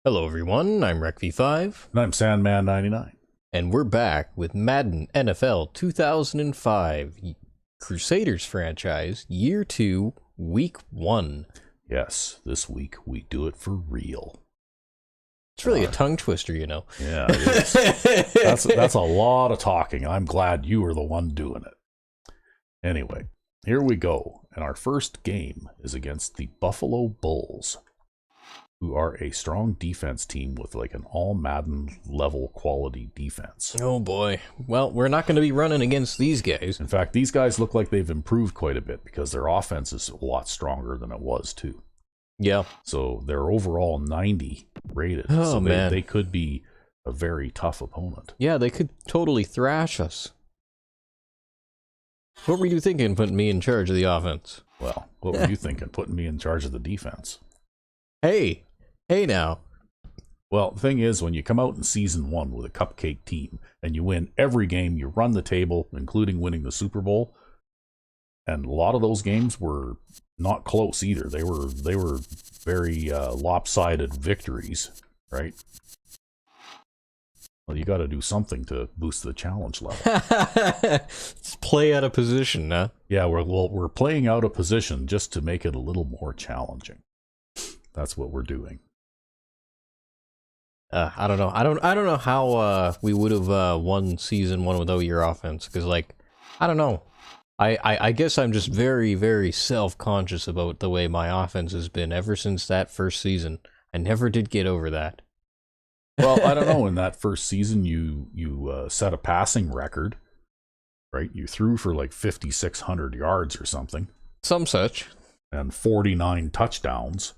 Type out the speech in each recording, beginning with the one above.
Hello everyone, I'm RecV5, And I'm Sandman99. and we're back with Madden NFL 2005 Crusaders franchise, Year 2, Week 1. Yes, this week we do it for real. It's really a tongue twister, you know. Yeah, it is. That's a lot of talking. I'm glad you were the one doing it. Anyway, here we go. And our first game is against the Buffalo Bulls, who are a strong defense team with like an all Madden level quality defense. Oh boy. Well, we're not going to be running against these guys. In fact, these guys look like they've improved quite a bit because their offense is a lot stronger than it was too. Yeah. So they're overall 90 rated. Oh, so man. they could be a very tough opponent. Yeah, they could totally thrash us. What were you thinking putting me in charge of the offense? Well, what were you thinking, putting me in charge of the defense? Hey now. Well, the thing is, when you come out in season 1 with a cupcake team and you win every game, you run the table, including winning the Super Bowl, and a lot of those games were not close either. They were very lopsided victories, right? Well, you got to do something to boost the challenge level. Let's play out of position, huh? Yeah, we're playing out of position just to make it a little more challenging. That's what we're doing. I don't know. I don't know how we would have won season 1 without your offense, because like I don't know. I guess I'm just very, very self-conscious about the way my offense has been ever since that first season. I never did get over that. Well, I don't know. In that first season, you set a passing record, right? You threw for like 5,600 yards or something, Some such. and 49 touchdowns.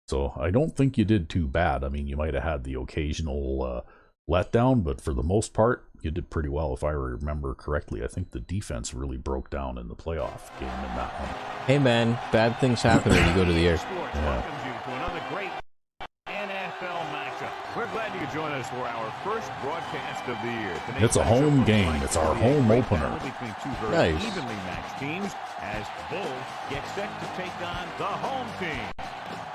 So I don't think you did too bad. I mean, you might have had the occasional letdown, but for the most part, you did pretty well. If I remember correctly, I think the defense really broke down in the playoff game in that one. Hey man, bad things happen when you go to the air. Welcomes you to another great NFL matchup. We're glad you could join us for our first broadcast of the year. Today's It's a home matchup game. looks like It's our it'll be a home great opener. battle between two very Nice. evenly matched teams as Bulls get set to take on the home team.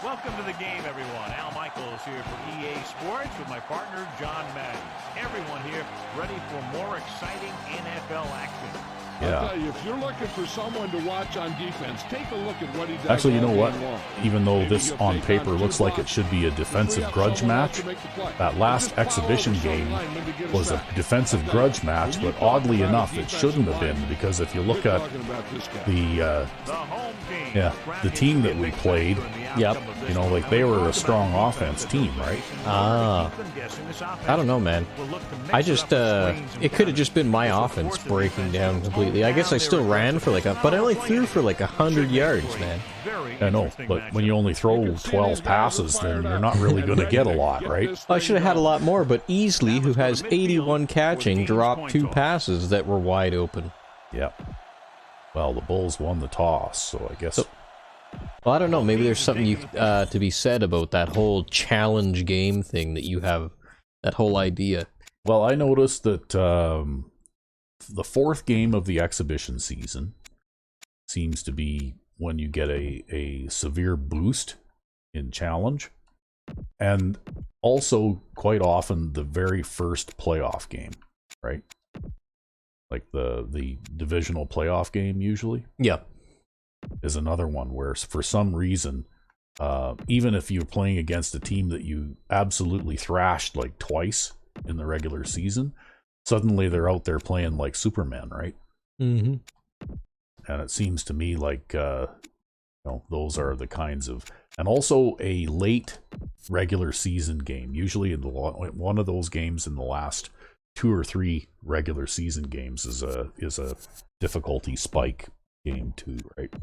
Welcome to the game, everyone. Al Michaels here for EA Sports with my partner, John Madden. Everyone here ready for more exciting NFL action. Yeah. I'll tell you, if you're looking for someone to watch on defense, take a look at what he does. Actually, you know all what? game long. Even though Maybe this he'll on take paper on looks two like it blocks, should be a free defensive up grudge someone else match, to make the play. that Or last just follow exhibition the short game lineman to get was a sack. defensive I'll grudge tell you, match, when you but talk oddly about enough, a it defensive shouldn't have been, line, because if you you're look at talking about this guy. The home team. Yeah, the team that we played, Yep. you know, like they were a strong offense team, right? Ah. I don't know, man. I just, it could have just been my offense breaking down completely. I guess I still ran for but I only threw for 100 yards, man. I know, but when you only throw 12 passes, then you're not really going to get a lot, right? I should have had a lot more, but Easley, who has 81 catching, dropped 2 passes that were wide open. Yep. Well, the Bulls won the toss, so I guess... Well, I don't know. Maybe there's something to be said about that whole challenge game thing that you have, that whole idea. Well, I noticed that the fourth game of the exhibition season seems to be when you get a severe boost in challenge, and also quite often the very first playoff game, right? Like the divisional playoff game usually Yeah. is another one where for some reason, even if you're playing against a team that you absolutely thrashed like twice in the regular season, suddenly they're out there playing like Superman, right? Mm-hmm. And it seems to me like those are the kinds of, and also a late regular season game, usually in one of those games in the last 2 or 3 regular season games is a difficulty spike game too, right?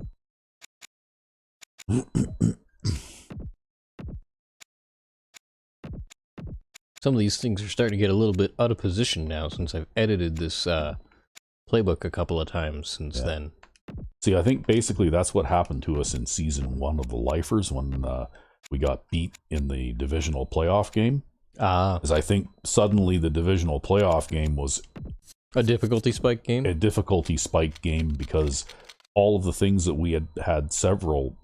Some of these things are starting to get a little bit out of position now since I've edited this playbook a couple of times since then. See, I think basically that's what happened to us in season 1 of the Lifers when we got beat in the divisional playoff game. Because I think suddenly the divisional playoff game was a difficulty spike game? a difficulty spike game because all of the things that we had several,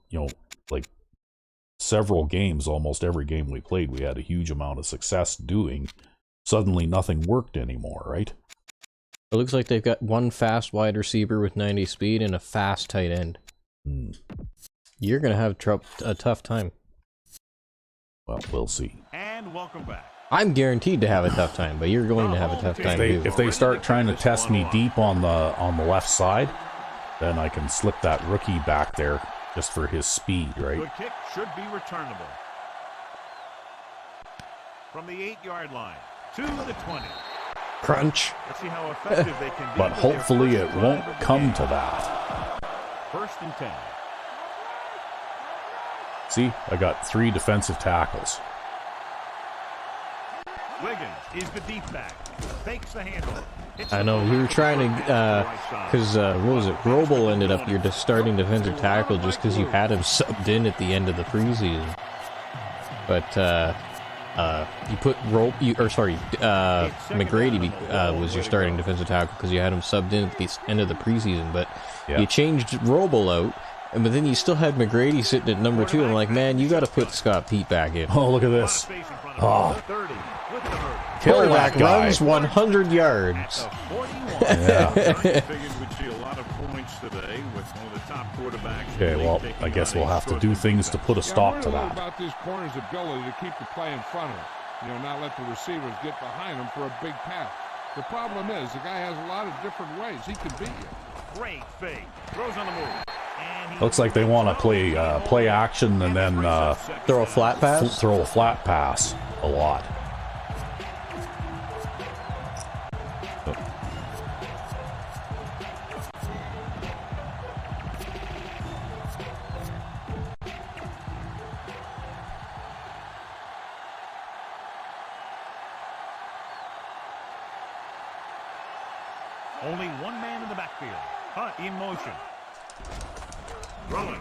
several games, almost every game we played, we had a huge amount of success doing. Suddenly nothing worked anymore, right? It looks like they've got one fast wide receiver with 90 speed and a fast tight end. You're going to have a tough time. Well, we'll see. And welcome back. I'm guaranteed to have a tough time, but you're going to have a tough time too. If they start trying to test me deep on the left side, then I can slip that rookie back there just for his speed, right? Good kick should be returnable. From the 8-yard line to the 20. Crunch. Let's see how effective they can be. But hopefully it won't come to that. 1st and 10. See, I got 3 defensive tackles. Wiggins is the deep back. Fakes the handle. I know, we were trying to, because, what was it, Roble ended up your starting defensive tackle just because you had him subbed in at the end of the preseason. But, you put McGrady was your starting defensive tackle because you had him subbed in at the end of the preseason, but you changed Roble out, but then you still had McGrady sitting at number 2, and I'm like, man, you gotta put Scott Pete back in. Oh, look at this. Oh. Quarterback runs 100 yards. Yeah. Figured we'd see a lot of points today with one of the top quarterbacks. Okay, well, I guess we'll have to do things to put a stop to that. About this corner's ability to keep the play in front of him. Not let the receivers get behind him for a big pass. The problem is the guy has a lot of different ways he can beat you. Great fake. Throws on the move. Looks like they want to play action and then Throw a flat pass? throw a flat pass a lot. Only one man in the backfield. Hunt in motion. Throwing.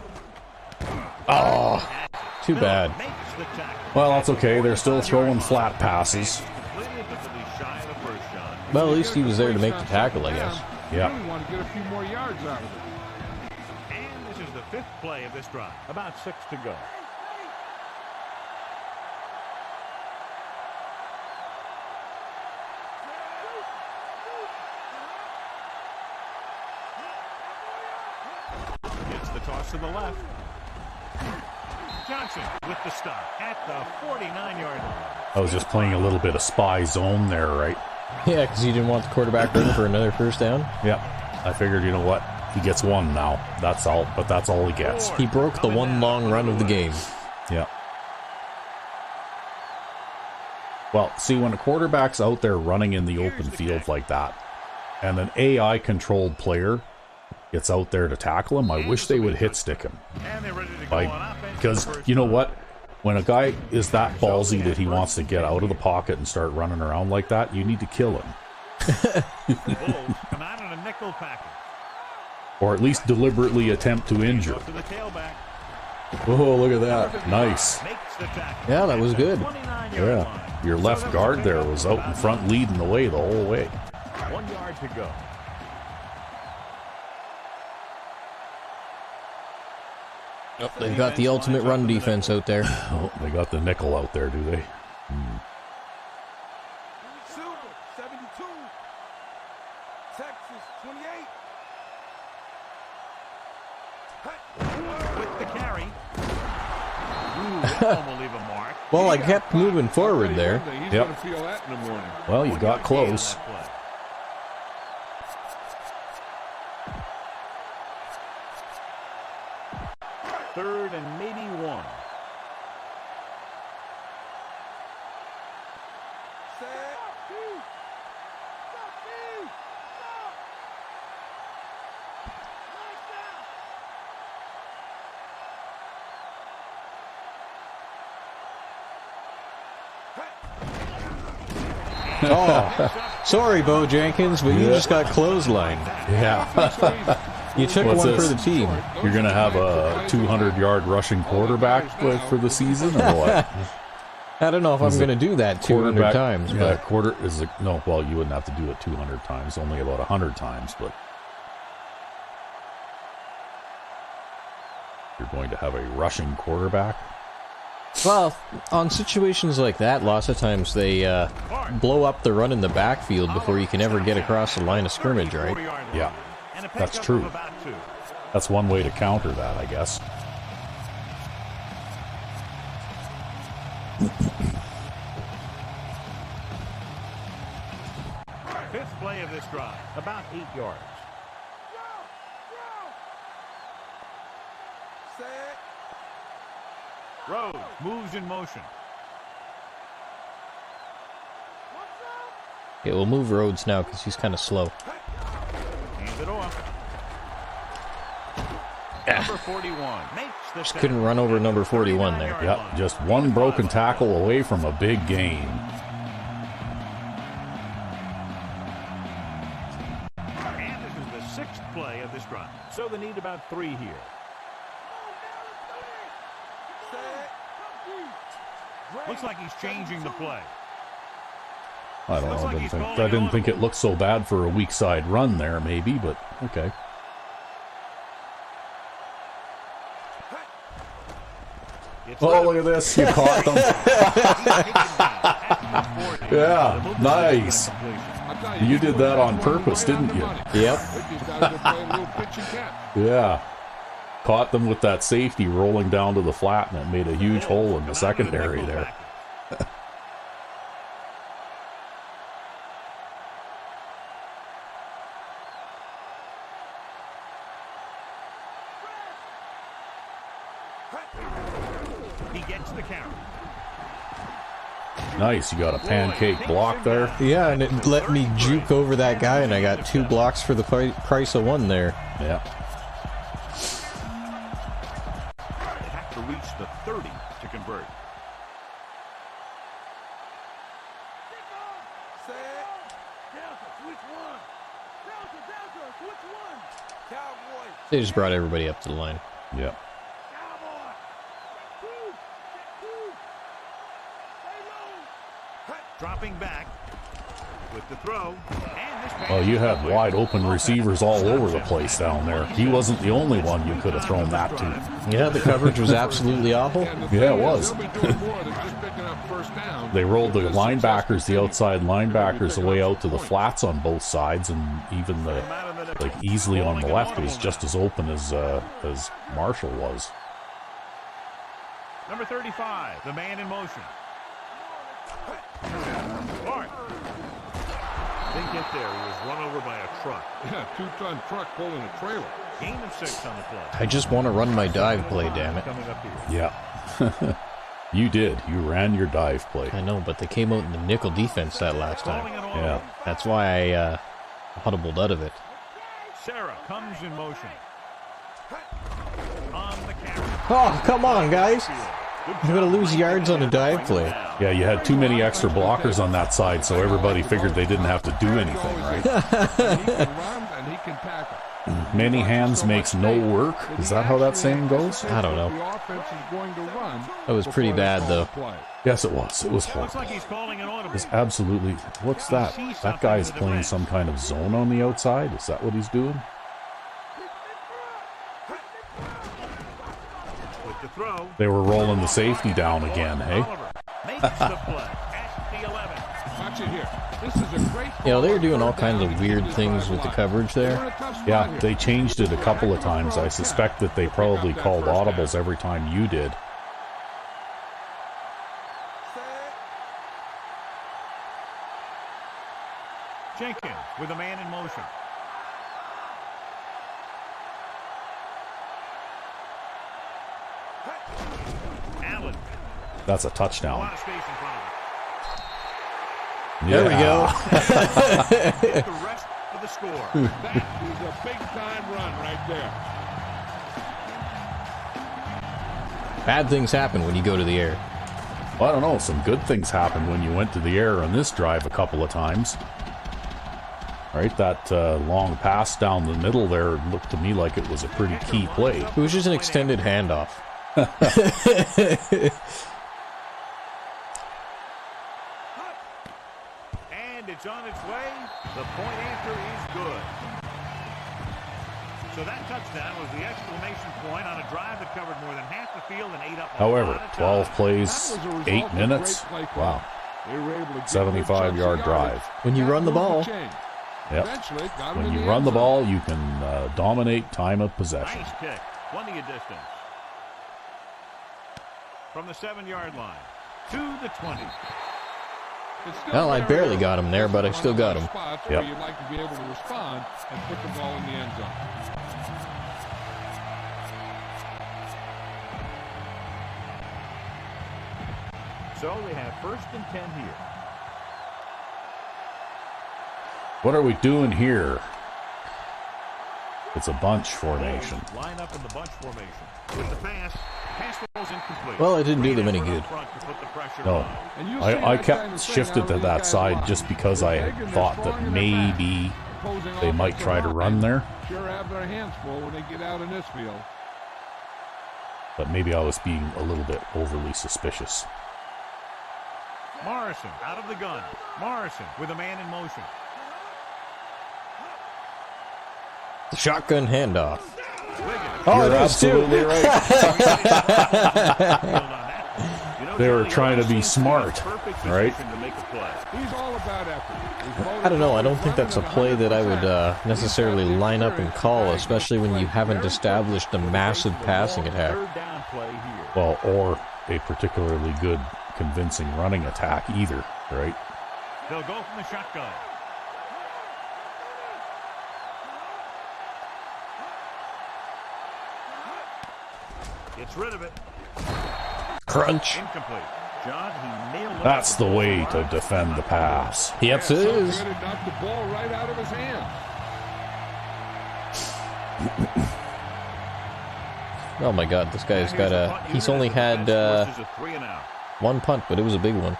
Oh, too bad. Well, that's okay. They're still throwing flat passes. Well, at least he was there to make the tackle, I guess. Yeah. We want to get a few more yards out of it. And this is the 5th play of this drive. About 6 to go. Gets the toss to the left. Johnson with the stop at the 49-yard line. I was just playing a little bit of spy zone there, right? Yeah, because you didn't want the quarterback running for another first down. Yeah. I figured, you know what? He gets one now. That's all, but that's all he gets. He broke the one long run of the game. Yeah. Well, see, when a quarterback's out there running in the open field like that, and an AI-controlled player gets out there to tackle him, I wish they would hit stick him. And they're ready to go on offense. Because, you know what? When a guy is that ballsy that he wants to get out of the pocket and start running around like that, you need to kill him. Bulls come out in a nickel package. Or at least deliberately attempt to injure. To the tailback. Oh, look at that. Nice. Makes the tackle. Yeah, that was good. 29-yard line. Yeah. Your left guard there was out in front leading the way the whole way. 1 yard to go. Oh, they've got the ultimate run defense out there. Oh, they got the nickel out there, do they? Silver, 72. Texas, 28. With the carry. Ooh, that one will leave a mark. Well, I kept moving forward there. He's Yep. going to feel that in the morning. Well, you got close. Third and maybe 1. Set. Oh, sorry, Bo Jenkins, but you just got clotheslined. Yeah. You took What's one this? for the team. You're going to have a 200-yard rushing quarterback for the season or what? I don't know if I'm going to do that 200 Quarterback- times, Yeah, but quarter is no. Well, you wouldn't have to do it 200 times. Only about 100 times, but you're going to have a rushing quarterback. Well, on situations like that, lots of times they blow up the run in the backfield before you can ever get across the line of scrimmage, right? Yeah, that's true. That's one way to counter that, I guess. Fifth play of this drive, about 8 yards. Set. Rhodes moves in motion. Yeah, we'll move Rhodes now because he's kind of slow. Hands it off. Number 41 makes the Just couldn't run over number 41 there. Yep, just one broken tackle away from a big gain. And this is the sixth play of this drive. So they need about 3 here. Looks like he's changing the play. I don't know. I didn't think it looked so bad for a weak side run there, maybe, but okay. Oh, look at this. You caught them. Yeah, nice. You did that on purpose, didn't you? Yep. Yeah. Caught them with that safety rolling down to the flat, and it made a huge hole in the secondary there. He gets the count. Nice, you got a pancake block there. Yeah, and it let me juke over that guy, and I got 2 blocks for the price of 1 there. Yeah. They have to reach the 30 to convert. Set. Delta, switch one. Delta, switch one. Cowboys. They just brought everybody up to the line. Yeah. Cowboy. Dropping back with the throw. And this Well, you had wide open receivers all over the place down there. He wasn't the only one you could have thrown that to. Yeah, the coverage was absolutely awful. Yeah, it was. They rolled the linebackers, the outside linebackers, away out to the flats on both sides, and even the easily on the left was just as open as Marshall was. Number 35, the man in motion. Clark. Didn't get there. He was run over by a truck. Yeah, 2-ton truck pulling a trailer. Gain of 6 on the play. I just want to run my dive play, damn it. Coming up here. Yeah. You did. You ran your dive play. I know, but they came out in the nickel defense that last Calling time. it on. Yeah. That's why I huddled out of it. Sarah comes in motion. On the carry. Oh, come on, guys. You're going to lose yards on a dive play. Yeah, you had too many extra blockers on that side, so everybody figured they didn't have to do anything, right? He can run and he can tackle. Many hands makes no work. Is that how that saying goes? I don't know. The offense is going to run. That was pretty bad, though. Yes, it was. It was Looks horrible. like he's calling an It audible. was absolutely... What's that? That guy is playing some kind of zone on the outside? Is that what he's doing? With the throw. They were rolling the safety down again, hey? Oliver makes the play at the 11. Watch it here. This is a great You know, they were doing all kinds of weird things with the coverage there. Yeah, they changed it a couple of times. I suspect that they probably called audibles every time you did. Jenkins with a man in motion. Allen. That's a A touchdown. lot of space in front of There we go. him. The rest of the score. That is a big-time run right there. Bad things happen when you go to the air. Well, I don't know. Some good things happened when you went to the air on this drive a couple of times. Right, that long pass down the middle there looked to me like it was a pretty key play. It was just an extended handoff. And it's on its way. The point after is good. So that touchdown was the exclamation point on a drive that covered more than half the field and ate up a However, lot of 12 time. plays, That was a result 8 of minutes. great play calling. Wow. They were able to get 75-yard good chunks of drive. yardage. When you That run the moved ball. chain. Yep. Eventually, it got him When in you the run end the zone. ball, you can dominate time of possession. Nice kick. Plenty of distance. From the 7-yard line to the 20. It's still Well, I very barely early. got him there, This but is I one still of got those him. spots Yep. where you'd like to be able to respond and put the ball in the end zone. So they have 1st and 10 here. What are we doing here? It's a bunch formation. Line up in the bunch formation. With the pass falls incomplete. Well, it didn't do them any Great good. effort up front to put the pressure No. on. And you'll see I that kind kept of thing shifted out to of that these side guys' just line. because They're I big and they're thought strong that in attack. maybe Opposing they might offensive try to run linemen there. Sure have their hands full when they get out in this field. But maybe I was being a little bit overly suspicious. Morrison out of the gun. Morrison with a man in motion. The shotgun handoff. Wiggins. Oh, You're it is too. absolutely right. They were trying to be smart, right? He's all about effort. I don't know. I don't think that's a play that I would necessarily line up and call, especially when you haven't established a massive passing attack. Third down play here. Well, or a particularly good, convincing running attack either, right? They'll go from the shotgun. Gets rid of it. Crunch. Incomplete. John, he nailed it. That's the way to defend the pass. Yep, it So is. good, it knocked the ball right out of his hand. Oh my God, this guy's got a. He's only had one punt, but it was a big one.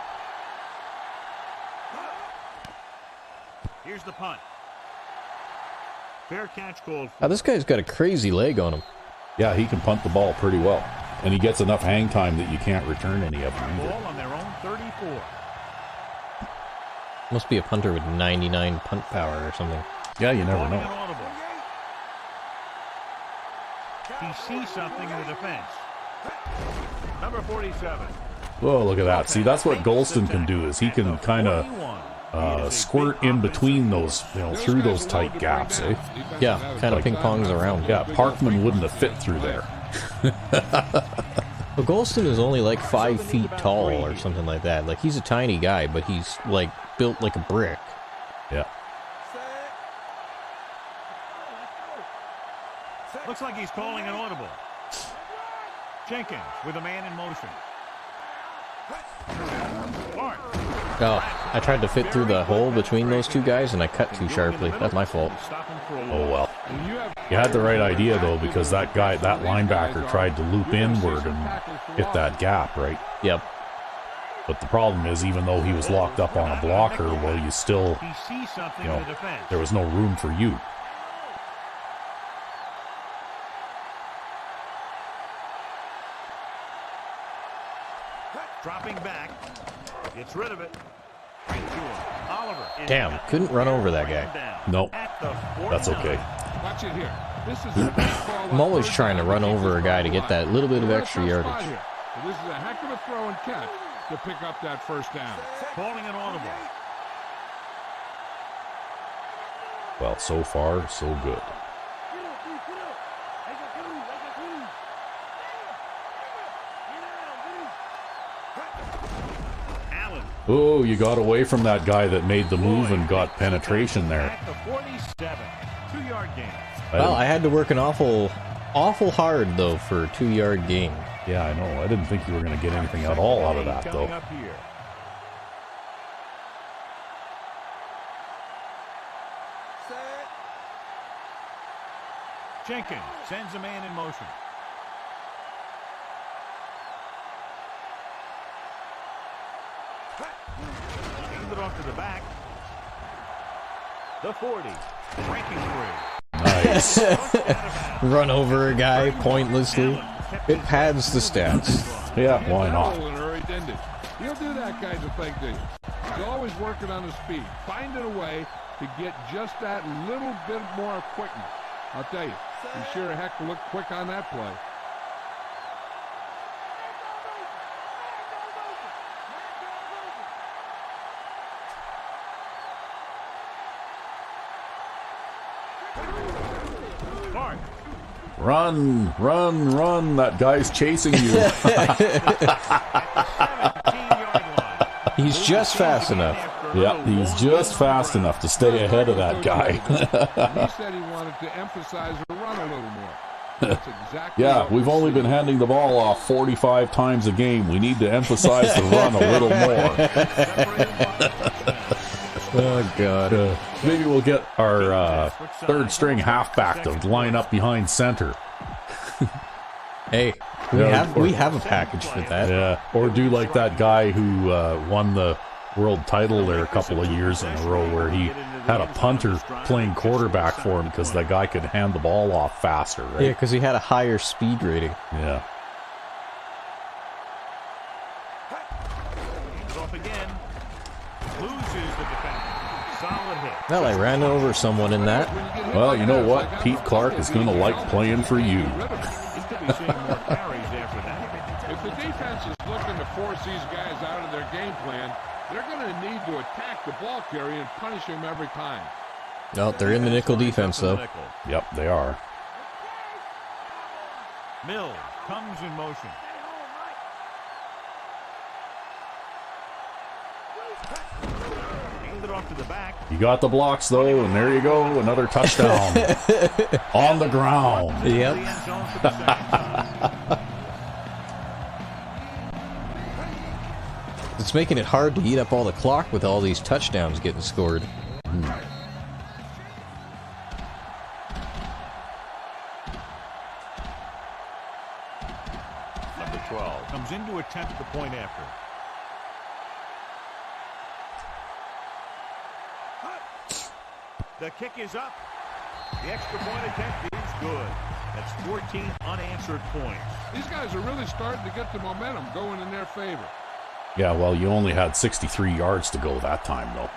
Here's the punt. Fair catch called. Now this guy's got a crazy leg on him. Yeah, he can punt the ball pretty well. And he gets enough hang time that you can't return any of them either. Ball on their own 34. Must be a punter with 99 punt power or something. Yeah, you never Calling an know. audible. He sees something in the defense. Number 47. Oh, look at that. See, that's what Golston can do, is he can kind of squirt in between those, through those tight gaps, eh? Yeah, kind of ping pongs around. Yeah, Parkman wouldn't have fit through there. But Golston is only like 5 feet tall or something like that. Like, he's a tiny guy, but he's like built like a brick. Yeah. Looks like he's calling an audible. Jenkins with a man in motion. Bart. Oh, I tried to fit through the hole between those two guys, and I cut too sharply. That's my fault. Stop him for a Oh, loss. well. You had the right idea, though, because that guy, that linebacker, tried to loop inward and hit that gap, right? Yep. But the problem is, even though he was locked up on a blocker, well, you still, He sees something in the defense. there was no room for you. Dropping back. Gets rid of it. Right to him. Oliver. Damn, couldn't run over that guy. No, At the 49. that's okay. Watch it here. This is a great call I'm on always third trying to down run keep over this a guy ball to get alive. that little bit of We're at a extra tough spot yardage. here. So this is a heck of a throw and catch to pick up that first down. Calling an audible. Well, so far, so good. Allen. Oh, you got away from that guy that made the move and got penetration there. At the 47. 2-yard gain. Well, I had to work an awful hard, though, for a 2-yard gain. Yeah, I know. I didn't think you were going to get anything at all out of that, Coming though. up here. Jenkins sends a man in motion. Hand it off to the back. The 40. Breaking free. Nice. Run over a guy pointlessly. It pads the stats. Yeah, why not? In a hurry, didn't he? He'll do that kind of thing to you. He's always working on his speed, finding a way to get just that little bit more quickness. I'll tell you, he sure heck looked quick on that play. Mark. Run, run, run. That guy's chasing you. 17-yard line. He's just fast enough. Yeah, he's just fast enough to stay ahead of that guy. He said he wanted to emphasize the run a little more. That's exactly Yeah, what we've we only see. been handing the ball off 45 times a game. We need to emphasize the run a little more. Oh, God. Maybe we'll get our third string halfback to line up behind center. Hey, we have a package for that. Yeah, or do like that guy who won the world title there a couple of years in a row, where he had a punter playing quarterback for him because that guy could hand the ball off faster, right? Yeah, because he had a higher speed rating. Yeah. Hands off again. Loses the defender. Solid hit. Well, I ran over someone in that. Well, you know what? Pete Clark is going to like playing for you. He could be seeing more carries after that. If the defense is looking to force these guys out of their game plan, they're going to need to attack the ball carrier and punish him every time. No, they're in the nickel defense, though. Nickel. Yep, they are. Mills comes in motion. Hand it off to the back. You got the blocks, though, and there you go. Another touchdown. On the ground. Yep. The end zone for the second time. It's making it hard to eat up all the clock with all these touchdowns getting scored. Number 12 comes in to attempt the point after. The kick is up. The extra point attempt is good. That's 14 unanswered points. These guys are really starting to get the momentum going in their favor. Yeah, well, you only had 63 yards to go that time, though.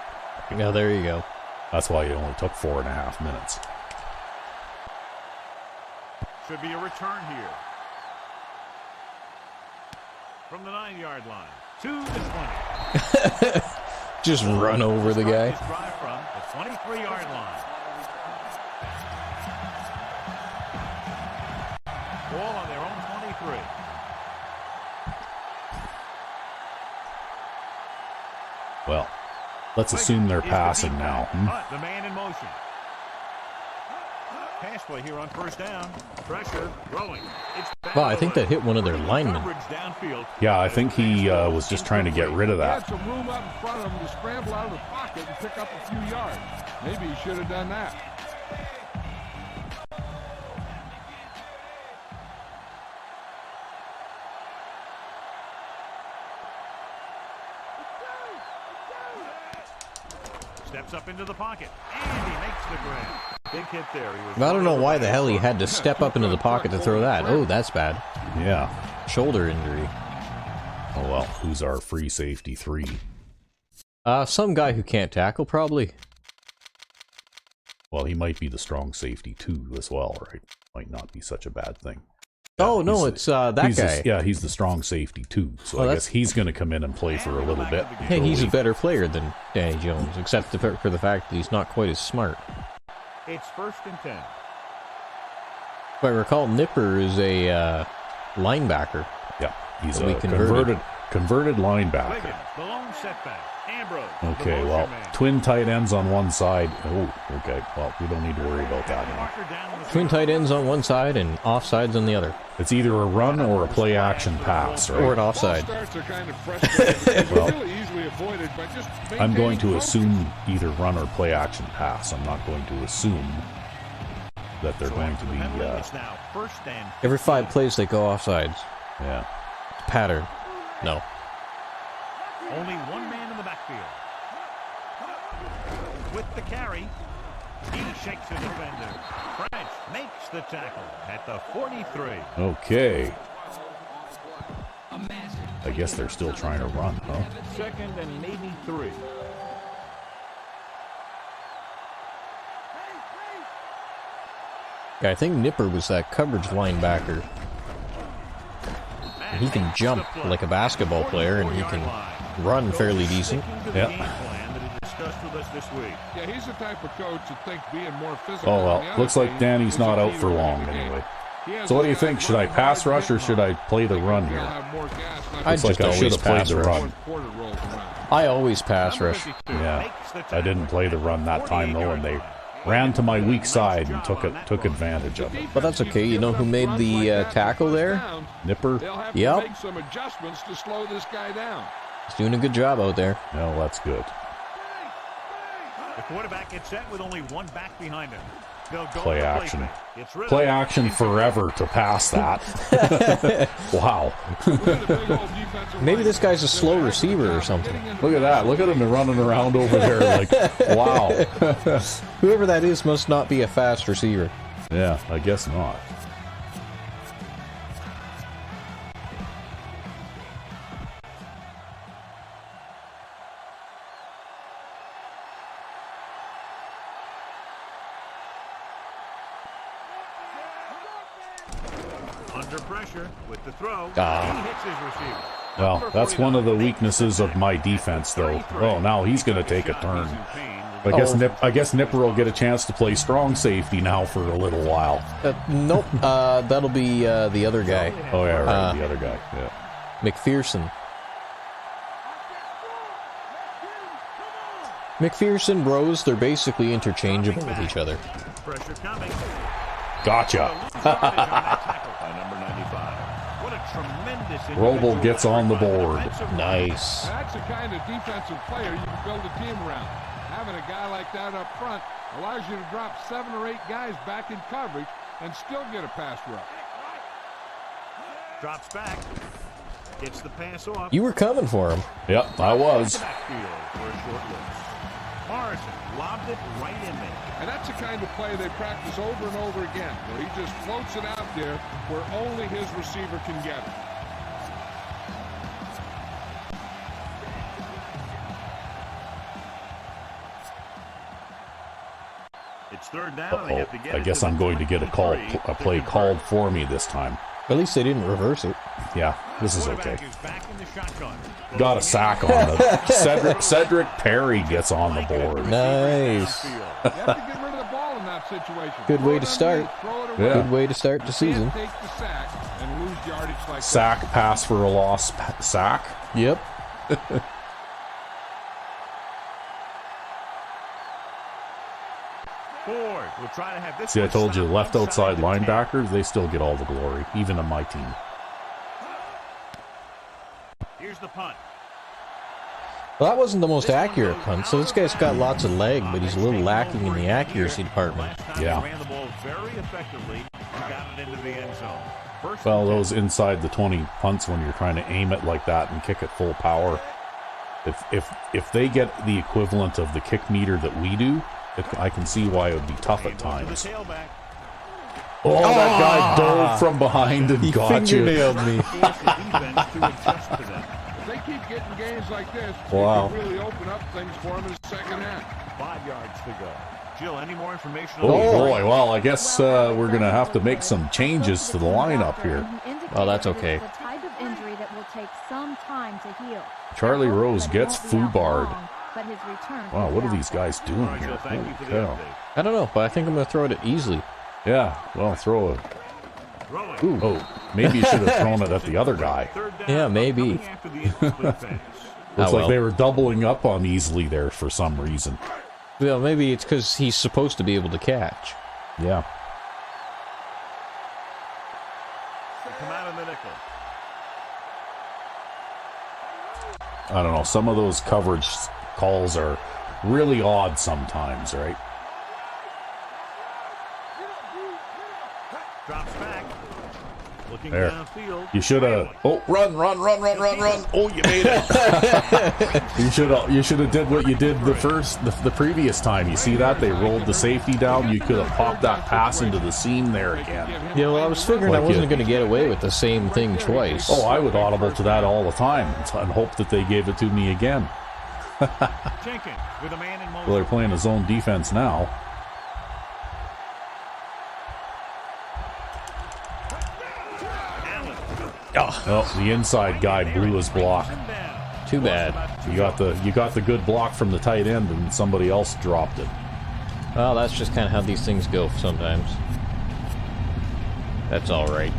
Yeah, there you go. That's why it only took 4.5 minutes. Should be a return here. From the 9-yard line to the 20. Just run over the guy. This drive from the 23-yard line. Ball on their own 23. Well, let's assume they're passing now. The man in motion. Pass play here on first down. Pressure growing. Well, I think that hit one of their linemen. Downfield. Yeah, I think he was just trying to get rid of He had that. some room up in front of him to scramble out of the pocket and pick up a few yards. Maybe he should have done that. Steps up into the pocket, and he makes the grab. Big hit there. I don't know why the hell he had to step up into the pocket to throw that. Oh, that's bad. Yeah. Shoulder injury. Oh, well, who's our free safety 3? Some guy who can't tackle, probably. Well, he might be the strong safety 2 as well, right? Might not be such a bad thing. Oh, no, he's it's that guy. Yeah, he's the strong safety 2. So I guess he's going to come in and play for a little bit. Hey, he's a better player than Danny Jones, except for the fact that he's not quite as smart. It's 1st and 10. If I recall, Nipper is a linebacker. Yeah, he's So we a converted. converted linebacker. Wiggins, the lone setback. Ambrose. Okay, the well, motion man. twin tight ends on one side. Oh, okay. Well, we don't need to worry about that now. Marker down on the Twin tight ends on one side and offsides on the other. It's either a run or a play action pass, Or right? an offside. False starts are kind of frustrating. Well, They're really easily avoided by just I'm going to maintaining assume either run or play action pass. I'm not going to assume that they're So going to after the be, penalty, it's now 1st and Every 5 plays they go offsides. yeah. Pattern. No. only one man in the backfield. With the carry, he shakes the defender. French makes the tackle at the 43. Okay. I guess they're still trying to run, huh? 2nd and maybe 3. Yeah, I think Nipper was that coverage linebacker. And he can jump like a basketball player, and he can run fairly decent. Yeah. Yeah, he's the type of coach that thinks being more physical. Oh, well, looks like Danny's not out for long anyway. So what do you think? Should I pass rush or should I play the run here? I Looks like I should have played the run. I always pass rush. Yeah, I didn't play the run that time though, and they ran to my weak side and took advantage of it. But that's okay. You know who made the tackle there? Nipper? Yep. Make some adjustments to slow this guy down. He's doing a good job out there. No, that's good. The quarterback gets set with only one back behind him. They'll go Play to the action. It's Play action forever to pass that. Wow. Maybe this guy's a slow receiver or something. Look at that. Look at him running around over there like, wow. Whoever that is must not be a fast receiver. Yeah, I guess not. Under pressure with the throw. Ah. He hits his receiver. Well, that's one of the weaknesses of my defense, though. Oh, now he's going to take a turn. I guess Nipper will get a chance to play strong safety now for a little while. Nope. That'll be the other guy. Oh, yeah, right. The other guy. Yeah. McPherson. McPherson, Rose, they're basically interchangeable with each other. Pressure coming. Gotcha. By number 95. What a tremendous Roble gets on the board. Nice. That's the kind of defensive player you can build a team around. Having a guy like that up front allows you to drop 7 or 8 guys back in coverage and still get a pass rush. Drops back. Gets the pass off. You were coming for him. Yep, I was. Backfield for a short loss. Morrison lobbed it right in there. And that's the kind of play they practice over and over again, where he just floats it out there where only his receiver can get it. It's third down. And they have to get I guess I'm going to get a play called for me this time. At least they didn't reverse it. Yeah, this is okay. Is back in the shotgun. Got a sack on it. Cedric Perry gets on the board. Nice. You have to get rid of the ball in that situation. Good way to start. Yeah. Good way to start the season. Take the sack and lose yardage like Sack, pass for a loss, sack. Yep. Ford will try to have this. See, I one told you, stopped left outside inside the 10. linebackers, they still get all the glory, even on my team. Here's the punt. Well, that wasn't the most accurate punt, so this guy's got lots of leg, but he's a little lacking in the accuracy department. Yeah. He ran the ball very effectively and got it into the end zone. First Well, those inside the 20 punts when you're trying to aim it like that and kick it full power, if they get the equivalent of the kick meter that we do, I can see why it would be tough at times. Oh, that guy dove from behind and got you. fingernailed me. If they keep getting games like this, Wow. it can really open up things for them in the second half. 5 yards to go. Jill, any more information? Oh, boy. Well, I guess we're going to have to make some changes to the lineup here. Oh, that's okay. The type of injury that will take some time to heal. Charlie Rose gets foobarred. But his return Wow, what are these guys doing All right, here? Jill, thank you Holy for the cow. update. I don't know, but I think I'm going to throw it at easily. Yeah, well, throw it. Throwing. Ooh. Oh, maybe you should have thrown it at the other guy. Third down, Yeah, maybe. coming after the incomplete pass. Looks well. like they were doubling up on Easley there for some reason. Well, maybe it's because he's supposed to be able to catch. Yeah. They come out in the nickel. I don't know. Some of those coverage calls are really odd sometimes, right? Drops back. Looking There. downfield. You should have. Oh, run! Oh, you made it. You should have did what you did the previous time. You see that they rolled the safety down. You could have popped that pass into the seam there again. Yeah, well, I was figuring Like I wasn't you- going to get away with the same thing twice. Oh, I would audible to that all the time and hope that they gave it to me again. Jenkins with a man in motion. Well, they're playing a zone defense now. Oh, Well, the inside guy blew his block. too bad. You got the good block from the tight end, and somebody else dropped it. Well, that's just kind of how these things go sometimes. That's all right.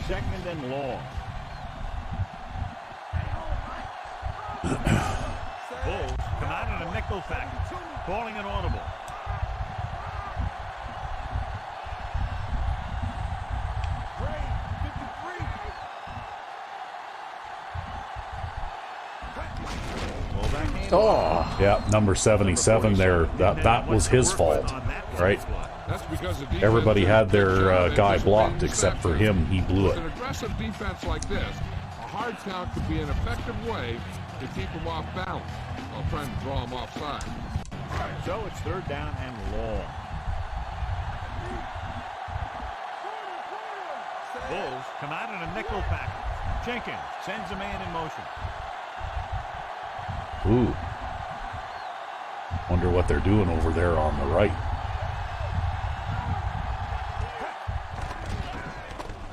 Second and long. Bulls come out in a nickel package, calling an audible. Oh, Yeah, number 77 there. That was his fault, right? That's because the defense Everybody had their didn't guy anticipate blocked this except for section. him. He blew With it. an aggressive defense like this, a hard count could be an effective way to keep him off balance while trying to draw him offside. So it's third down and long. Bulls come out in a nickel package. Jenkins sends a man in motion. Ooh. Wonder what they're doing over there on the right.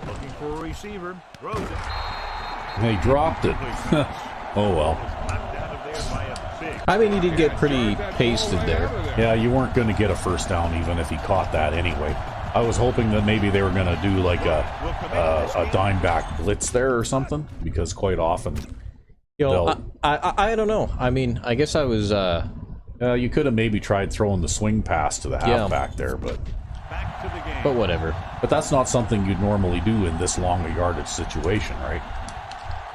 Looking for a receiver. Throws it. They dropped it. Oh well. Knocked out of there by a big. I mean, he did get pretty pasted there. Yeah, you weren't going to get a first down even if he caught that anyway. I was hoping that maybe they were going to do like a dime back blitz there or something, because quite often You know, they'll- I don't know. I mean, I guess I was. you could have maybe tried throwing the swing pass to the halfback there, but Back to the game. But whatever. that's not something you'd normally do in this long a yardage situation, right?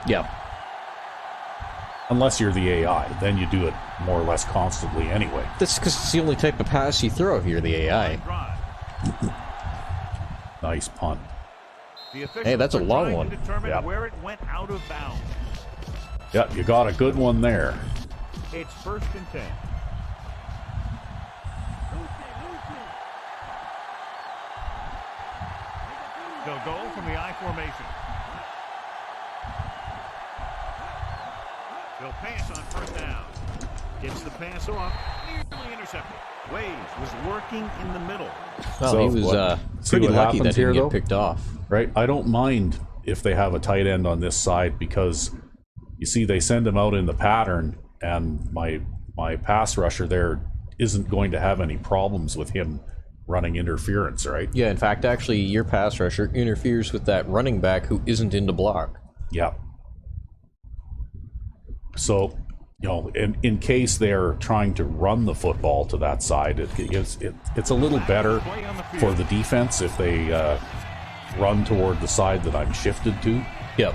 Yeah. Unless you're the AI, then you do it more or less constantly anyway. That's because it's the only type of pass you throw if you're the AI. Drive. Nice punt. The officials Hey, that's a are long trying one. to determine Yep. where it went out of bounds. Yeah, you got a good one there. It's first and 10. They'll go from the I formation. They'll pass on first down. Gets the pass off. Nearly intercepted. Waves was working in the middle. Well, So, he was see pretty what lucky that happens he here, didn't though? get picked off. Right? I don't mind if they have a tight end on this side, because you see they send him out in the pattern, and my pass rusher there isn't going to have any problems with him running interference, right? Yeah, in fact, actually, your pass rusher interferes with that running back who isn't in the block. Yeah. So, you know, in case they're trying to run the football to that side, it's a little better for the defense if they run toward the side that I'm shifted to. Yep.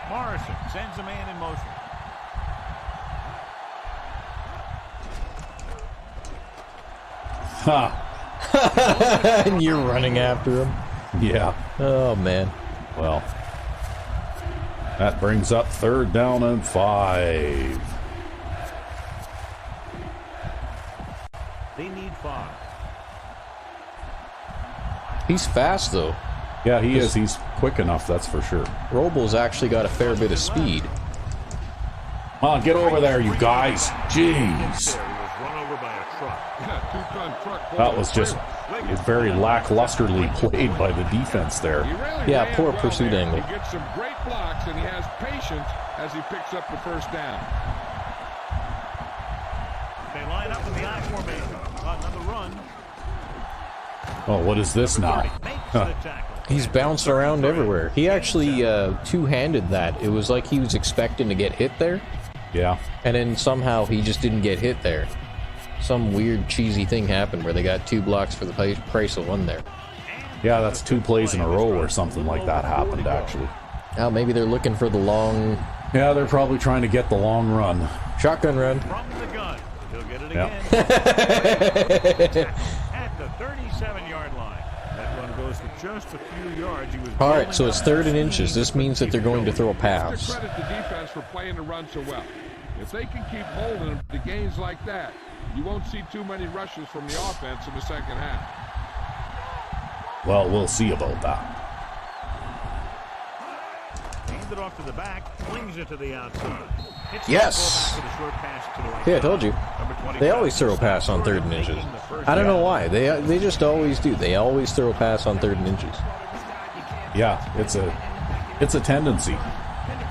Morrison sends a man in motion. Ha! And you're running after him. Yeah. Oh, man. Well, that brings up third down and 5. They need 5. He's fast, though. Yeah, he is. He's quick enough, that's for sure. Robles actually got a fair bit of speed. Come on, get over there, you guys. Jeez. He was run over by a truck. Two-ton truck full That of was just trailers. very lacklusterly played by the defense there. He really Yeah, ran poor well pursuit there. angle. He gets some great blocks, and he has patience as he picks up the first down. They line up in the I formation. Another run. Oh, what is this now? Makes the tackle. He's bouncing around everywhere. He actually two-handed that. It was like he was expecting to get hit there, Yeah. and then somehow he just didn't get hit there. Some weird, cheesy thing happened where they got 2 blocks for the price of 1 there. Yeah, that's 2 plays in a row or something like that happened, actually. Now maybe they're looking for the long Yeah, they're probably trying to get the long run. shotgun run. From the gun. He'll get it Yeah. again. At the 37-yard line. That run goes for just a few yards. He was All right, so it's 3rd and inches. This means that they're going to throw a To pass. credit the defense for playing the run so well. If they can keep holding them to gains like that, you won't see too many rushes from the offense in the second half. Well, we'll see about that. Hand it off to the back, flings it to the outside. Yes! Yeah, I told you. They always throw a pass on 3rd and inches. I don't know why. They just always do. They always throw a pass on 3rd and inches. Yeah, it's a tendency,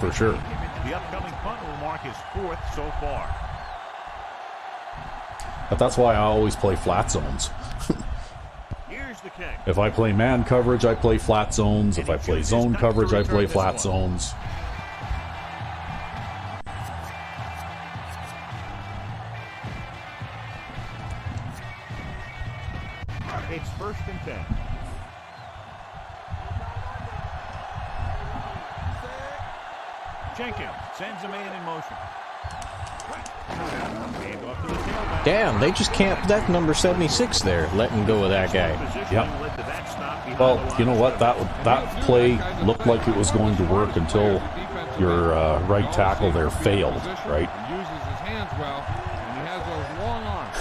for sure. The upcoming punt will mark his 4th so far. But that's why I always play flat zones. Here's the kick. If I play man coverage, I play flat zones. If I play zone coverage, I play flat zones. It's 1st and 10. Jenkins sends a man in motion. Hand off to the tailback. Damn, they just can't. That number 76 there, letting go of that guy. Yep. Well, you know what? That play looked like it was going to work until your right tackle there failed, right? He uses his hands well, and he has those long arms.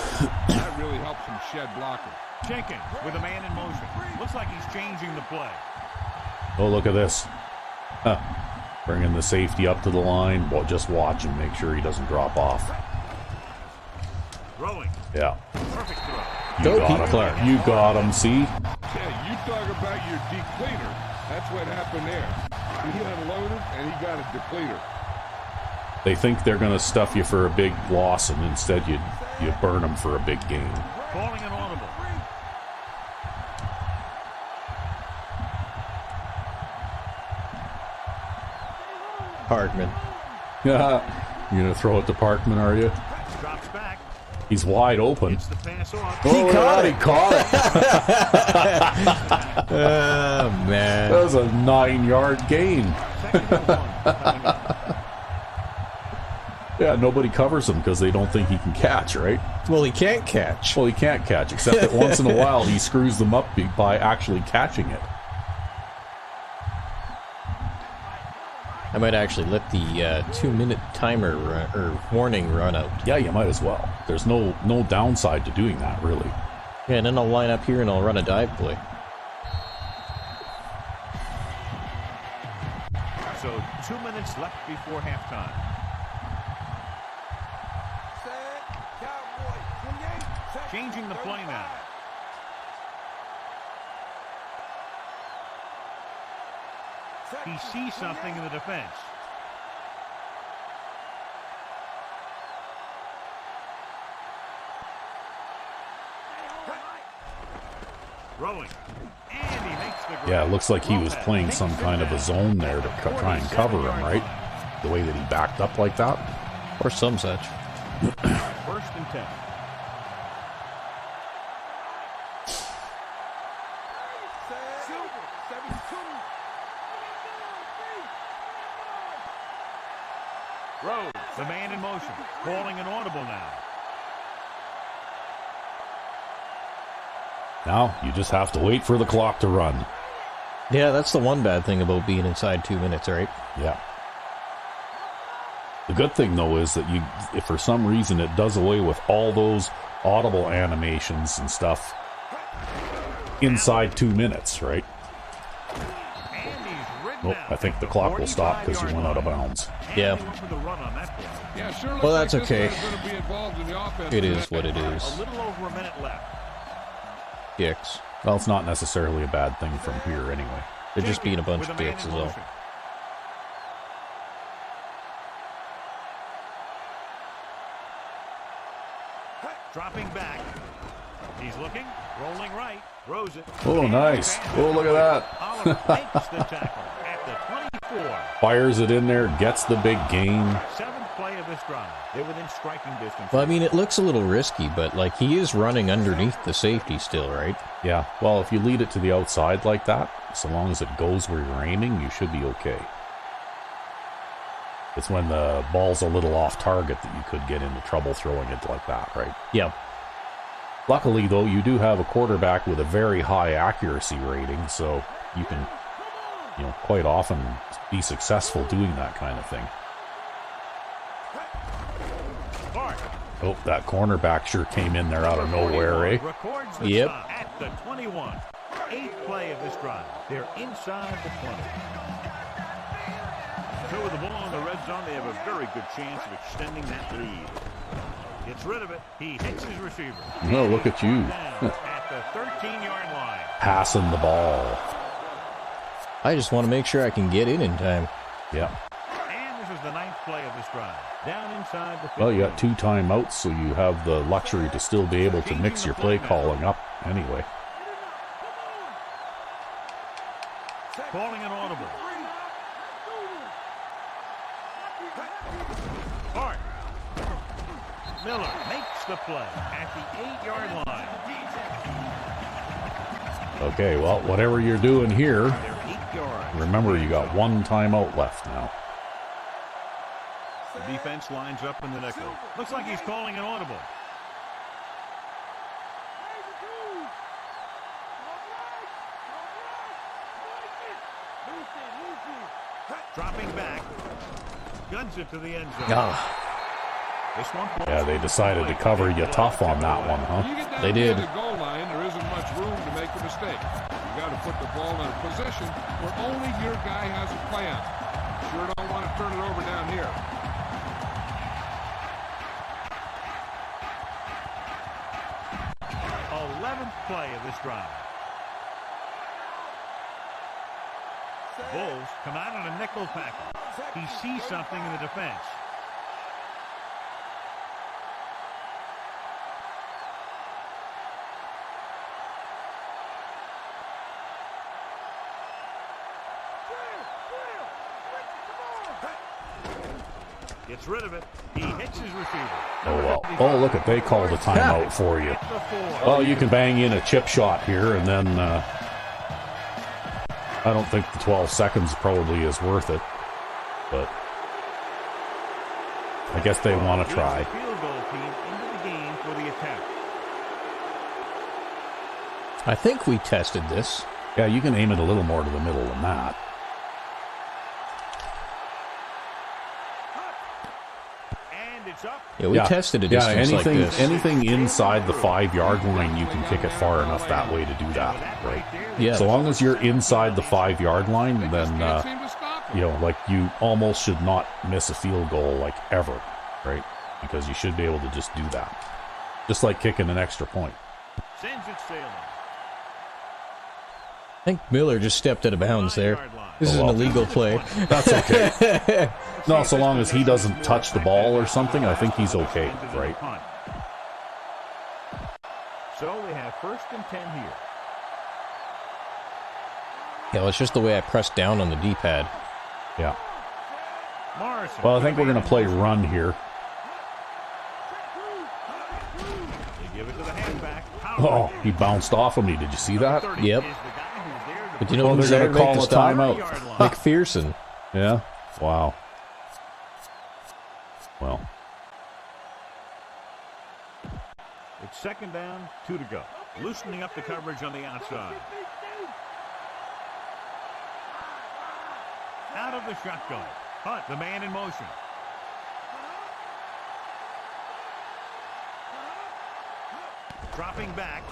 That really helps him shed blocker. Jenkins with a man in motion. Looks like he's changing the play. Oh, look at this. Huh. Bringing the safety up to the line. Well, just watch him, make sure he doesn't drop off. Throwing. Yeah. Perfect throw. You Go, got Pete him. Clark. You got him, see? Yeah, you talk about your depleter. That's what happened there. He unloaded, and he got a depleter. They think they're going to stuff you for a big loss, and instead you burn them for a big gain. Calling an audible. Hardman. Yeah. You going to throw it to Parkman, are you? Drops back. He's wide open. It's the pass off. Oh, caught he caught it. Oh, man. That was a 9-yard gain. 2nd and 1 coming up. Yeah, nobody covers him because they don't think he can catch, right? Well, he can't catch. Well, he can't catch, except that once in a while he screws them up by actually catching it. I might actually let the 2-minute timer or warning run out. Yeah, you might as well. There's no downside to doing that, really. Yeah, and then I'll line up here and I'll run a dive play. So 2 minutes left before halftime. Changing the play now. He sees something in the defense. Rolling. And he makes the grab. Yeah, it looks like he was playing some kind of a zone there to try and cover him, right? The way that he backed up like that. Or some such. 1st and 10. Rose, the man in motion, calling an audible now. Now, you just have to wait for the clock to run. Yeah, that's the one bad thing about being inside 2 minutes, right? Yeah. The good thing, though, is that if for some reason it does away with all those audible animations and stuff inside 2 minutes, right? And he's ridden Nope, out I think the at clock will stop because you 45-yard went out of line. bounds. And Yeah. he went for the run on that play. Yeah, sure looks Well, like that's this okay. guy's gonna be involved in the offense. It is what it A is. little over a minute left. Dicks. Well, it's not necessarily a bad thing from here anyway. They're just being a bunch With of man dicks in is all. motion. Dropping back. He's looking, rolling right, throws it. Oh, nice. Oh, look at that. Oliver makes the tackle at the 24. Fires it in there, gets the big gain. 7th play of this drive. They're within striking distance. Well, I mean, it looks a little risky, but, like, he is running underneath the safety still, right? Yeah, well, if you lead it to the outside like that, so long as it goes where you're aiming, you should be okay. It's when the ball's a little off target that you could get into trouble throwing it like that, right? Yeah. Luckily, though, you do have a quarterback with a very high accuracy rating, so you can, quite often be successful doing that kind of thing. Clark. Oh, that cornerback sure came in there out of nowhere, eh? Records the Yep. stop at the 21. 8th play of this drive. They're inside the 20. So with the ball in the red zone, they have a very good chance of extending that lead. Gets rid of it. He hits his receiver. No, look at you. At the 13-yard line. Passing the ball. I just want to make sure I can get in time. Yeah. And this is the 9th play of this drive. Down inside the 15. Well, you got 2 timeouts, so you have the luxury to still be able to mix your play calling up anyway. Calling an audible. Hart. Miller makes the play at the 8-yard line. Okay, well, whatever you're doing here, They're 8 yards. remember you got 1 timeout left now. The defense lines up in the nickel. Looks like he's calling an audible. Dropping back. Guns it to the end zone. Ah, This one. Yeah, they decided to cover you tough on that one, huh? You get down They near did. the goal line, there isn't much room to make a mistake. You got to put the ball in a position where only your guy has a plan. Sure don't want to turn it over down here. Play of this drive. Bulls come out on a nickel package. He sees something in the defense. Gets rid of it. He hits his receiver. Oh, well. Oh, look at, they called a timeout for you. Well, you can bang in a chip shot here, and then I don't think the 12 seconds probably is worth it. But I guess they want to try. Field goal team into the game for the attempt. I think we tested this. Yeah, you can aim it a little more to the middle than that. Yeah, we tested a distance like this. Anything inside the 5-yard line, you can kick it far enough that way to do that, right? Yeah. So long as you're inside the 5-yard line, then Can't seem to stop him. you know, like, you almost should not miss a field goal, like, ever, right? Because you should be able to just do that, just like kicking an extra point. Sends it sailing. I think Miller just stepped out of bounds there. This is an illegal play. That's okay. No, so long as he doesn't touch the ball or something, I think he's okay, right? So we have 1st and 10 here. Yeah, well, it's just the way I pressed down on the D-pad. Yeah. Morrison. Well, I think we're going to play run here. They give it to the halfback. Oh, he bounced off of me. Did you see that? Yep. But you know Oh, who's they're there going to to make call the a stop? timeout. McPherson. Yeah? Wow. Well, It's 2nd down, 2 to go. Loosening up the coverage on the outside. Out of the shotgun. Hunt, the man in motion. Dropping back.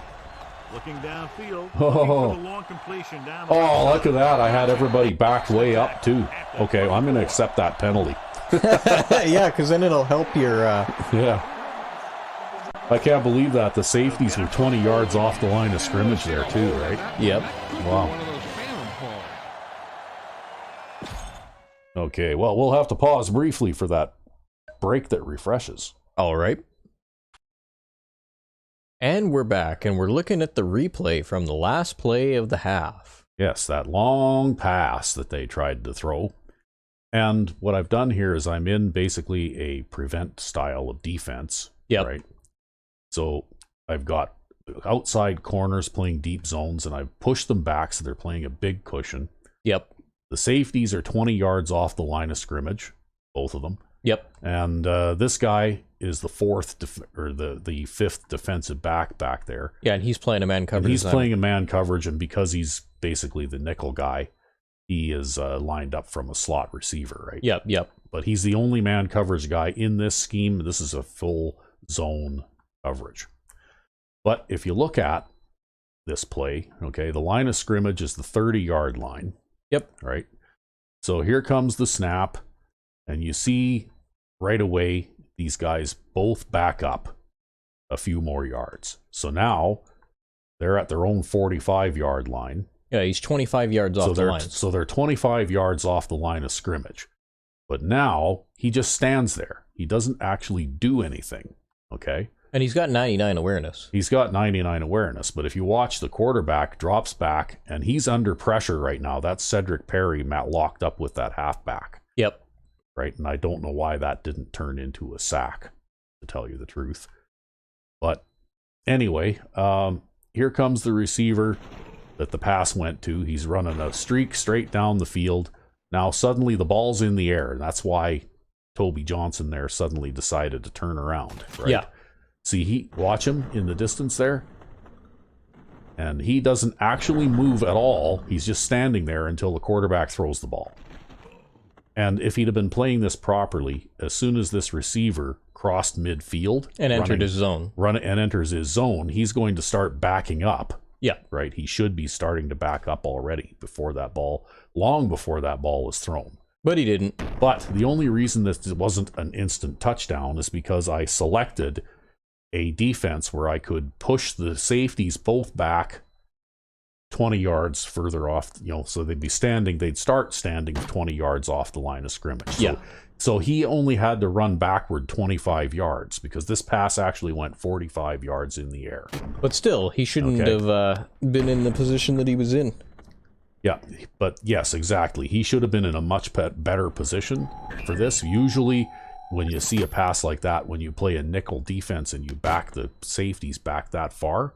Looking downfield. Oh. Looking for the long completion down the oh, look at that. I had everybody backed way up, too. Okay, well, I'm going to accept that penalty. Yeah, because then it'll help your... Yeah. I can't believe that. The safeties were 20 yards off the line of scrimmage there, too, right? Yep. Wow. One of those phantom calls. Okay, well, we'll have to pause briefly for that break that refreshes. All right. And we're back, and we're looking at the replay from the last play of the half. Yes, that long pass that they tried to throw. And what I've done here is I'm in basically a prevent style of defense. Yep. Right? So I've got outside corners playing deep zones, and I've pushed them back so they're playing a big cushion. Yep. The safeties are 20 yards off the line of scrimmage, both of them. Yep. And this guy is the the fifth defensive back there. Yeah, and he's playing a man coverage. And he's playing a man coverage, and because he's basically the nickel guy, he is lined up from a slot receiver, right? Yep, yep. But he's the only man coverage guy in this scheme. This is a full zone coverage. But if you look at this play, okay, the line of scrimmage is the 30-yard line. Yep. Right? So here comes the snap. And you see right away these guys both back up a few more yards. So now they're at their own 45-yard line. Yeah, he's 25 yards off the line. So they're 25 yards off the line of scrimmage. But now he just stands there. He doesn't actually do anything, okay? And he's got 99 awareness. He's got 99 awareness, but if you watch, the quarterback drops back, and he's under pressure right now. That's Cedric Perry, Matt, locked up with that halfback. Yep. Right, and I don't know why that didn't turn into a sack, to tell you the truth. But anyway, here comes the receiver that the pass went to. He's running a streak straight down the field. Now suddenly the ball's in the air, and that's why Toby Johnson there suddenly decided to turn around. Right? Yeah. See, watch him in the distance there. And he doesn't actually move at all. He's just standing there until the quarterback throws the ball. And if he'd have been playing this properly, as soon as this receiver crossed midfield and entered his zone, enters his zone, he's going to start backing up. Yeah. Right? He should be starting to back up already long before that ball was thrown. But he didn't. But the only reason this wasn't an instant touchdown is because I selected a defense where I could push the safeties both back 20 yards further off, so they'd start standing 20 yards off the line of scrimmage. So he only had to run backward 25 yards because this pass actually went 45 yards in the air. But still, he shouldn't have been in the position that he was in. Yeah, but yes, exactly. He should have been in a much better position for this. Usually, when you see a pass like that, when you play a nickel defense and you back the safeties back that far,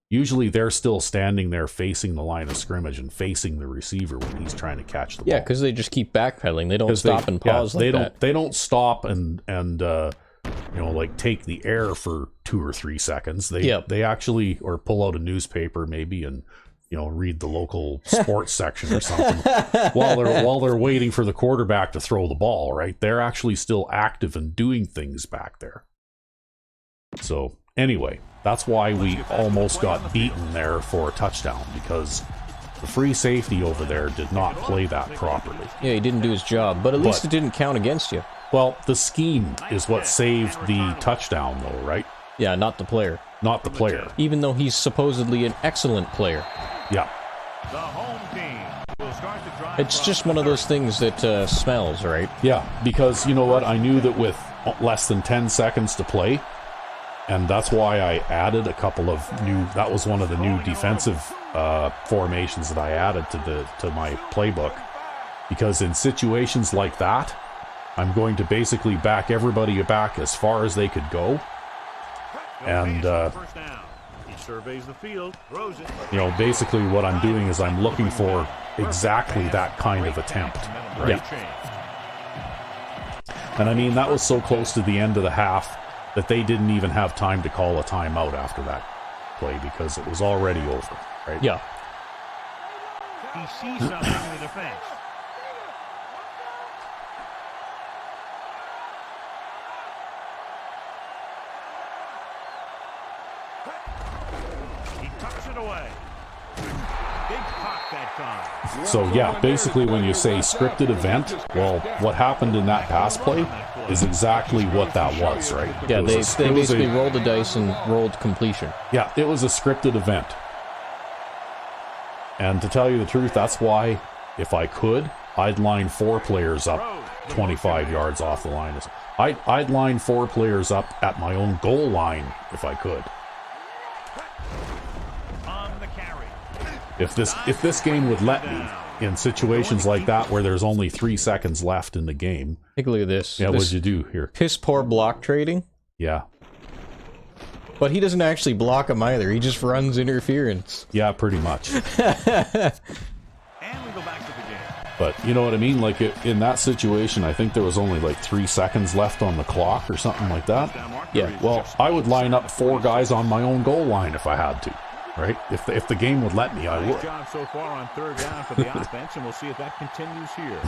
usually they're still standing there facing the line of scrimmage and facing the receiver when he's trying to catch the ball. Yeah, because they just keep backpedaling. They don't stop and pause like that. They don't stop and take the air for 2 or 3 seconds. They actually, or pull out a newspaper maybe and read the local sports section or something while they're waiting for the quarterback to throw the ball, right? They're actually still active and doing things back there. So anyway, that's why we almost got beaten there for a touchdown, because the free safety over there did not play that properly. Yeah, he didn't do his job, but at least it didn't count against you. Well, the scheme is what saved the touchdown though, right? Yeah, not the player. Not the player. Even though he's supposedly an excellent player. Yeah. The home team will start the drive. It's just one of those things that smells, right? Yeah, because you know what? I knew that with less than 10 seconds to play, and that's why I added a couple of that was one of the new defensive formations that I added to my playbook. Because in situations like that, I'm going to basically back everybody back as far as they could go. And surveys the field, throws it. Basically what I'm doing is I'm looking for exactly that kind of attempt, right? And I mean, that was so close to the end of the half that they didn't even have time to call a timeout after that play because it was already over, right? Yeah. He sees something in the defense. So yeah, basically when you say scripted event, well, what happened in that pass play is exactly what that was, right? Yeah, they basically rolled the dice and rolled completion. Yeah, it was a scripted event. And to tell you the truth, that's why, if I could, I'd line 4 players up 25 yards off the line. I'd line 4 players up at my own goal line if I could. If this game would let me, in situations like that where there's only 3 seconds left in the game. Take a look at this. Yeah, what'd you do here? Piss poor block trading. Yeah. But he doesn't actually block him either. He just runs interference. Yeah, pretty much. And we go back to the game. But you know what I mean? Like in that situation, I think there was only like 3 seconds left on the clock or something like that. Yeah. Well, I would line up 4 guys on my own goal line if I had to. Right? If the game would let me, I would. Nice job so far on 3rd down for the offense, and we'll see if that continues here.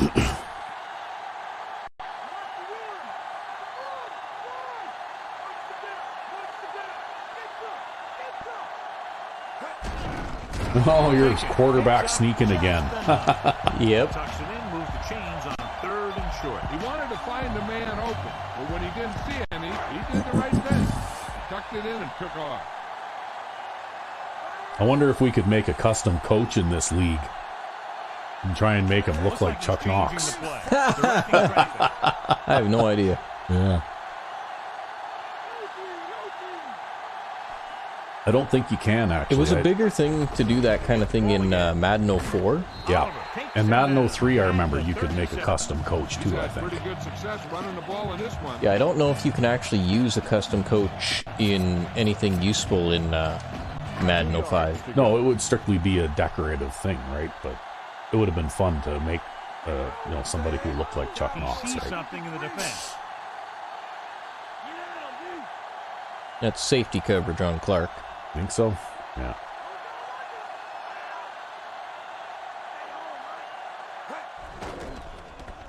Oh, your quarterback sneaking again. Yep. Tucks it in, moves the chains on 3rd and short. He wanted to find a man open. But when he didn't see any, he did the right thing. He tucked it in and took off. I wonder if we could make a custom coach in this league and try and make him look like Chuck Knox. I have no idea. Yeah. I don't think you can, actually. It was a bigger thing to do that kind of thing in Madden 04. Yeah. And Madden 03, I remember you could make a custom coach too, I think. Pretty good success running the ball in this one. Yeah, I don't know if you can actually use a custom coach in anything useful in Madden 05. No, it would strictly be a decorative thing, right? But it would have been fun to make, somebody who looked like Chuck Knox, right? Something in the defense. That's safety coverage on Clark. Think so? Yeah.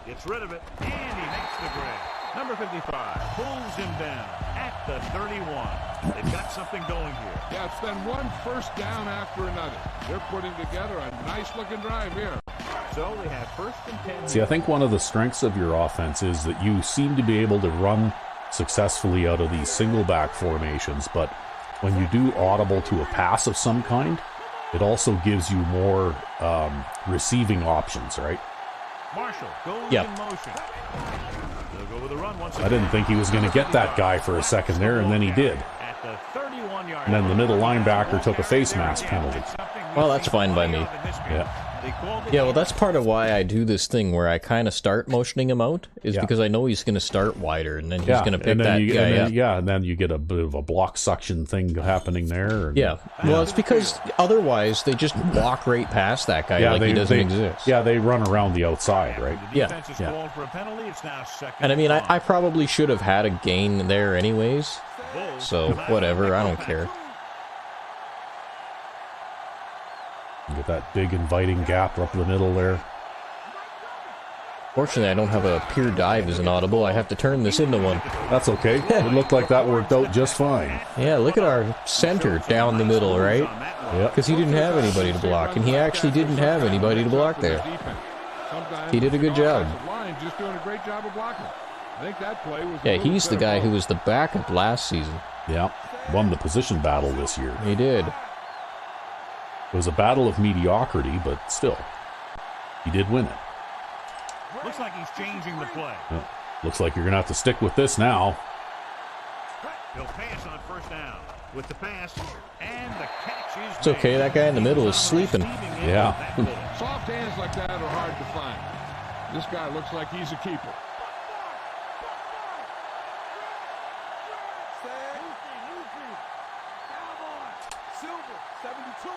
Gets rid of it, and he makes the grab. Number 55 pulls him down at the 31. They've got something going here. Yeah, it's been one first down after another. They're putting together a nice-looking drive here. So they have first and 10. See, I think one of the strengths of your offense is that you seem to be able to run successfully out of these single back formations, but when you do audible to a pass of some kind, it also gives you more receiving options, right? Marshall goes Yep. in motion. They'll go with a run once I didn't think he was going to get that guy for a second there, and then he did. At the 31-yard And then the middle linebacker took a face mask penalty. Well, that's fine by me. Yeah. Yeah, well, that's part of why I do this thing where I kind of start motioning him out, is Yeah. because I know he's going to start wider, and then he's going to pick and then that you, guy and then, up. Yeah, and then you get a bit of a block suction thing happening there. And, Yeah, well, it's because otherwise they just walk right past that guy like he doesn't exist. Yeah, they run around the outside, right? The Yeah, defense is yeah. called for a penalty. It's now second And I mean, and I probably should have had a gain there anyways, Bulls so come out whatever, I don't care. You get that big inviting gap up the middle there. Fortunately, I don't have a pure dive as an audible. I have to turn this into one. That's okay. It looked like that worked out just fine. Yeah, look at our center down the middle, right? Yep. Because he didn't have anybody to block, and he actually didn't have anybody to block there. He did a good job. Just doing a great job of blocking. I think that play was Yeah, he's the guy who was the backup last season. Yeah. Won the position battle this year. He did. It was a battle of mediocrity, but still, he did win it. Looks like he's changing the play. Well, looks like you're going to have to stick with this now. He'll pass on first down with the pass, and the catch is It's okay, that guy in the middle is sleeping. Yeah. Soft hands like that are hard to find. This guy looks like he's a keeper. Silver, 72.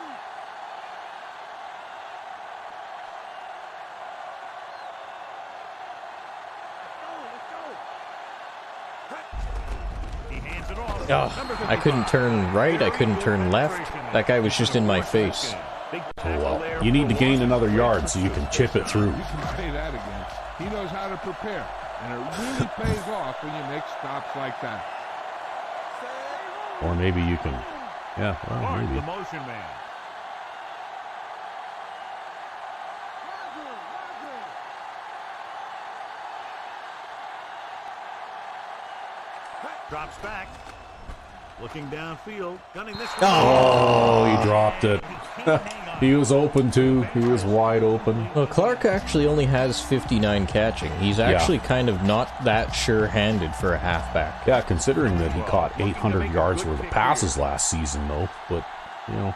He hands it off. Oh, I couldn't turn right, I couldn't turn left. That guy was just in my face. Big Oh, tackle well. there. You need to gain another yard so you can chip it through. You can say that again. He knows how to prepare, and it really pays off when you make stops like that. Or maybe you can... Yeah, well, Bart, maybe. the motion man. Drops back. Looking downfield. Gunning this one. Oh, he dropped it. He was open too. He was wide open. Well, Clark actually only has 59 catching. He's actually kind of not that sure-handed for a halfback. Yeah, considering that he caught 800 yards worth of passes last season, though. But, you know.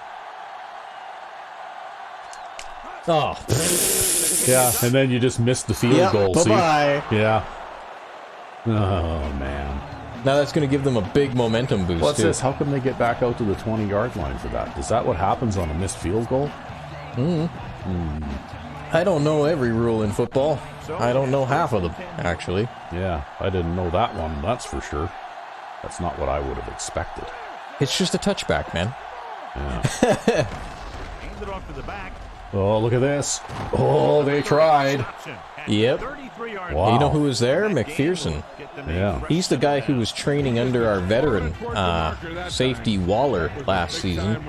Oh, Yeah, and then you just missed the field goal. See? bye-bye. Yeah. Oh, man. Now that's going to give them a big momentum boost, What's too. this? How come they get back out to the 20-yard line for that? Is that what happens on a missed field goal? I don't know every rule in football. I don't know half of them, actually. Yeah, I didn't know that one, that's for sure. That's not what I would have expected. It's just a touchback, man. Hands it off to the back. Oh, look at this. Oh, they tried. Yep. 33-yard Wow. You know who was there? McPherson. Yeah. He's the guy who was training under our veteran safety Waller last season,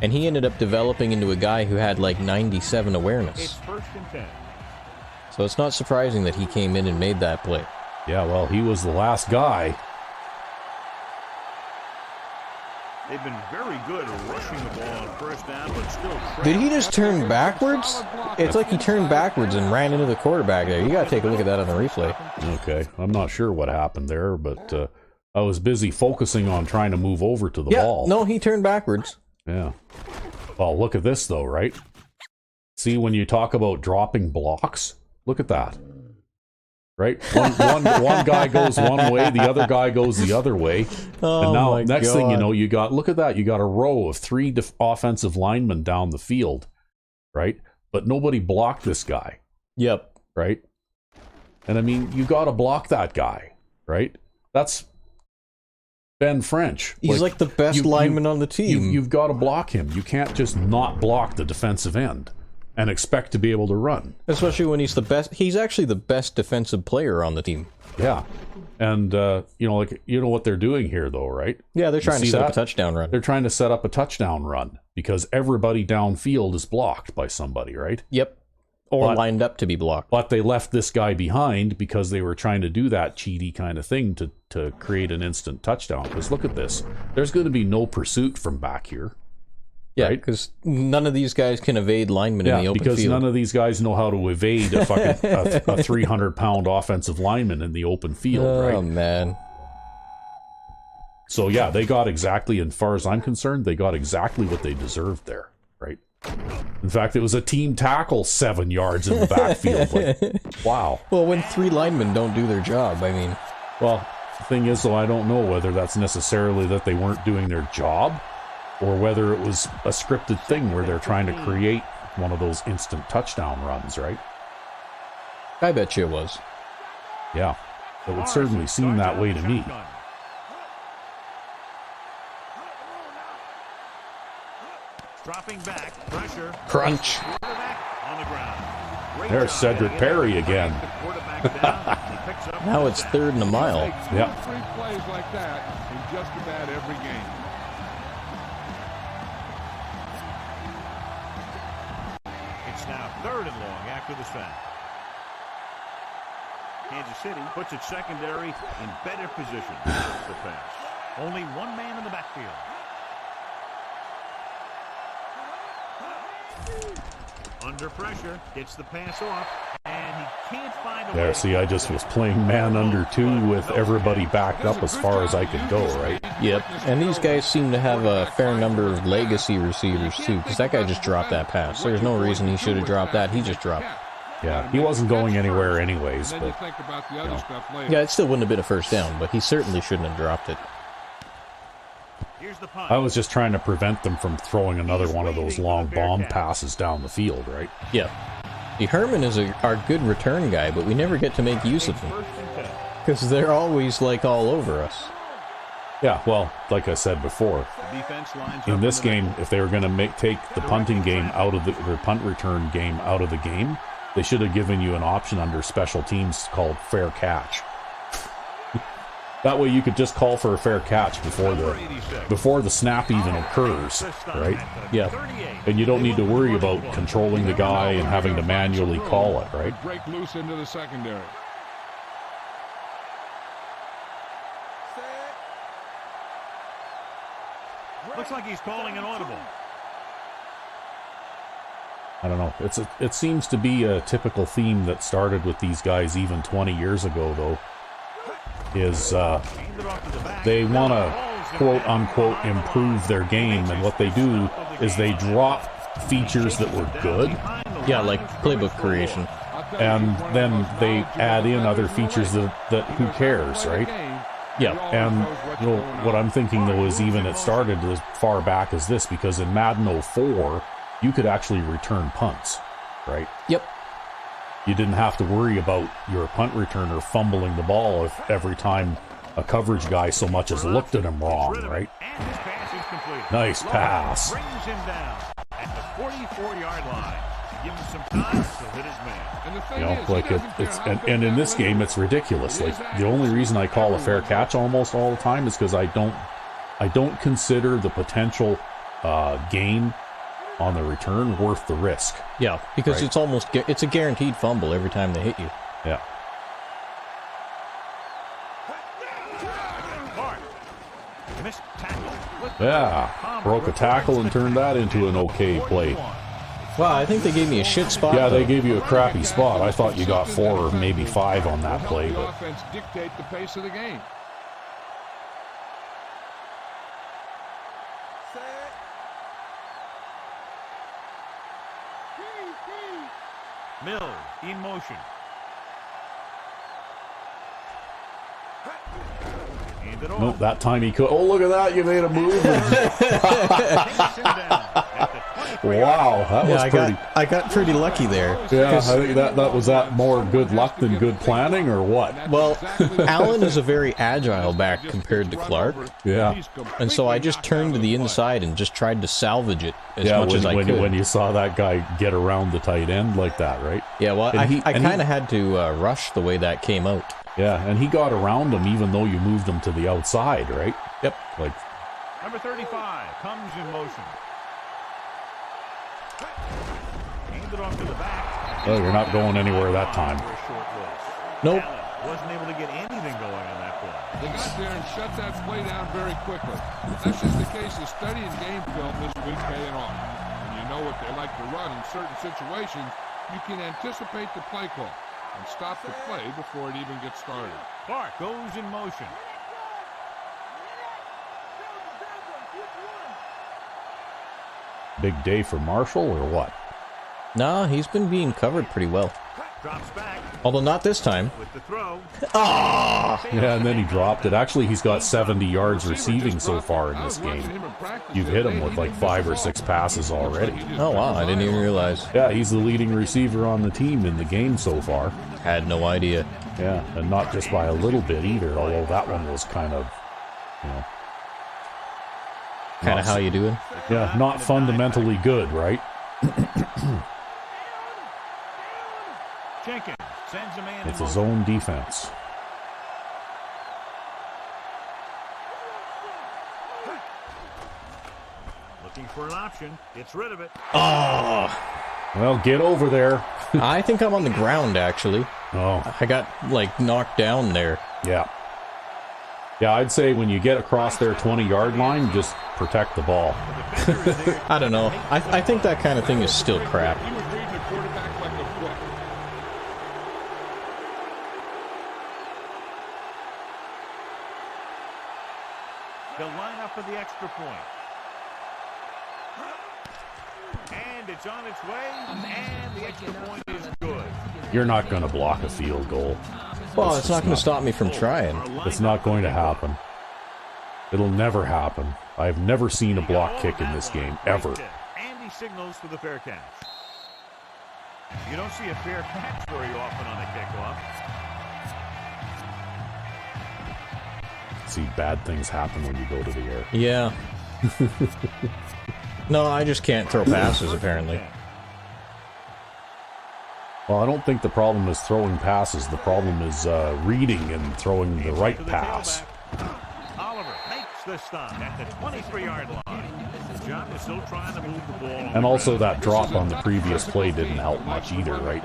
and he ended up developing into a guy who had like 97 It's awareness. first and 10. So it's not surprising that he came in and made that play. Yeah, well, he was the last guy. They've been very good at rushing the ball on first down, but still. Did he just turn backwards? It's like he turned backwards and ran into the quarterback there. You got to take a look at that on the replay. Okay, I'm not sure what happened there, but I was busy focusing on trying to move over to the ball. No, he turned backwards. Yeah. Well, look at this, though, right? See, when you talk about dropping blocks, look at that. Right? One guy goes one way, the other guy goes the other way. Oh, and now, my next thing you God. know, look at that. You got a row of 3 offensive linemen down the field, right? But nobody blocked this guy, Yep. right? And I mean, you got to block that guy, right? That's Ben French. He's like the best lineman on the team. You've got to block him. You can't just not block the defensive end and expect to be able to run. Especially when he's the best. He's actually the best defensive player on the team. Yeah. And, you know what they're doing here, though, right? Yeah, they're trying to see set up that? a touchdown run. They're trying to set up a touchdown run because everybody downfield is blocked by somebody, right? Yep. Or But- lined up to be blocked. But they left this guy behind because they were trying to do that cheaty kind of thing to create an instant touchdown. Because look at this. There's going to be no pursuit from back here. Yeah, right? because none of these guys can evade linemen in the open because field. none of these guys know how to evade a fucking a 300-pound offensive lineman in the open field, Oh, right? man. So, yeah, they got exactly, as far as I'm concerned, they got exactly what they deserved there, right? In fact, it was a team tackle 7 yards in the backfield. Like, wow. Well, when 3 linemen don't do their job, I mean... Well, the thing is, though, I don't know whether that's necessarily that they weren't doing their job or whether it was a scripted thing where they're trying to create one of those instant touchdown runs, right? I bet you it was. Yeah, it would certainly seem that way to me. Dropping back, pressure. Crunch. Quarterback on the ground. Great There's job Cedric getting Perry the again. quarterback down. He picks up Now the it's sack. 3rd and a mile. Make 2 Yep. or 3 plays like that in just about every game. It's now 3rd and long after the sack. Kansas City puts its secondary in better position to pass. Only one man in the backfield. Under pressure, gets the pass off, and he can't find a There, way. see, I just was playing man under 2 with everybody backed up as far as I could go, right? Yep. And these guys seem to have a fair number of legacy receivers, too, because that guy just dropped that pass. There's no reason he should have dropped that. He just dropped. Yeah, he wasn't going anywhere anyways, And then you but think about the other stuff later. Yeah, it still wouldn't have been a first down, but he certainly shouldn't have dropped it. Here's the punt. I was just trying to prevent them from throwing another one of those long bomb passes down the field, right? Yeah. See, Herman is our good return guy, but we never get to make use of him. 1st and 10. Because they're always, like, all over us. Yeah, well, like I said before, The defense lines up in this the game, if they were going to take the punting game out of the punt return game out of the game, they should have given you an option under special teams called fair catch. That way you could just call for a fair catch before the snap even occurs, right? Yeah. And you don't need to worry about controlling the guy and having to manually call it, right? Break loose into the secondary. Looks like he's calling an audible. I don't know. It seems to be a typical theme that started with these guys even 20 years ago, though. Is they want to quote unquote improve their game, and what they do is they drop features that were good, Yeah, like playbook creation. and then they add in other features that who cares, right? Yeah, And you know what I'm thinking though is even it started as far back as this, because in Madden 04 you could actually return punts, right? Yep. You didn't have to worry about your punt returner fumbling the ball if every time a coverage guy so much as looked at him wrong, right? And his pass is completed. Nice pass. Brings him down at the 44-yard line. Give him some time to hit his man. And the thing You know, is, like he doesn't care it's how and big in that this game window it's ridiculous. Like the only reason I call a fair catch almost all the time is because I don't consider the potential gain on the return worth the risk. Yeah, because Right. it's a guaranteed fumble every time they hit you. Yeah. Yeah, broke a tackle and turned that into an okay play. Wow, I think they gave me a shit spot. Yeah, they though. gave you a crappy spot. I thought you got 4 or maybe 5 on that play, The but offense dictate the pace of the game. Mills in motion. Hand it no, off. that time he could. Oh, look at that! You made a move. Takes him down at the 23-yard Wow, that was Yeah, pretty. I got pretty lucky there. Yeah, I think that was that more good luck than good planning, or what? Well, Allen is a very agile back compared to Clark, Yeah. and so I just turned to the inside and just tried to salvage it as Yeah, much as I could. when you saw that guy get around the tight end like that, right? Yeah, well, And I he- kind of had to rush the way that came out. Yeah, and he got around him even though you moved him to the outside, right? Yep. Like, Number 35 comes in motion. Handed off to the back. oh, you're not going anywhere that time. For a short loss. Nope. Allen wasn't able to get anything going on that play. They got there and shut that play down very quickly. That's just the case of studying game film this week paying off. When you know what they like to run in certain situations, you can anticipate the play call and stop the play before it even gets started. Clark goes in motion. Big day for Marshall, or what? No, he's been being covered pretty well. Drops back Although not this time. with the throw. Yeah, and then he dropped it. Actually, he's got 70 yards receiving so far in this game. You've hit him with like 5 or 6 passes already. Oh, wow, I didn't even realize. Yeah, he's the leading receiver on the team in the game so far. Had no idea. Yeah, and not just by a little bit either, although that one was kind of, you know, Kind of how you doing? yeah, not fundamentally good, right? Jenkins sends a man It's in a motion. zone defense. Looking for an option. Gets rid of it. Well, get over there. I think I'm on the ground, actually. Oh, I got, like, knocked down there. yeah. Yeah, I'd say when you get across their 20-yard line, just protect the ball. Defender is there. I don't know. I think that kind of thing is still crap. He was reading the quarterback like a book. They'll line up for the extra point. And it's on its way. And the extra point is good. You're not going to block a field goal. Well, it's not going to stop me from trying. It's not going to happen. It'll never happen. I've never seen a block kick in this game, ever. And he signals for the fair catch. You don't see a fair catch very often on a kickoff. See, bad things happen when you go to the air. Yeah. No, I just can't throw passes, apparently. Well, I don't think the problem is throwing passes. The problem is reading and throwing the right pass. Oliver makes the stop at the 23-yard line. John is still trying to move the ball. And also that drop on the previous play didn't help much either, right?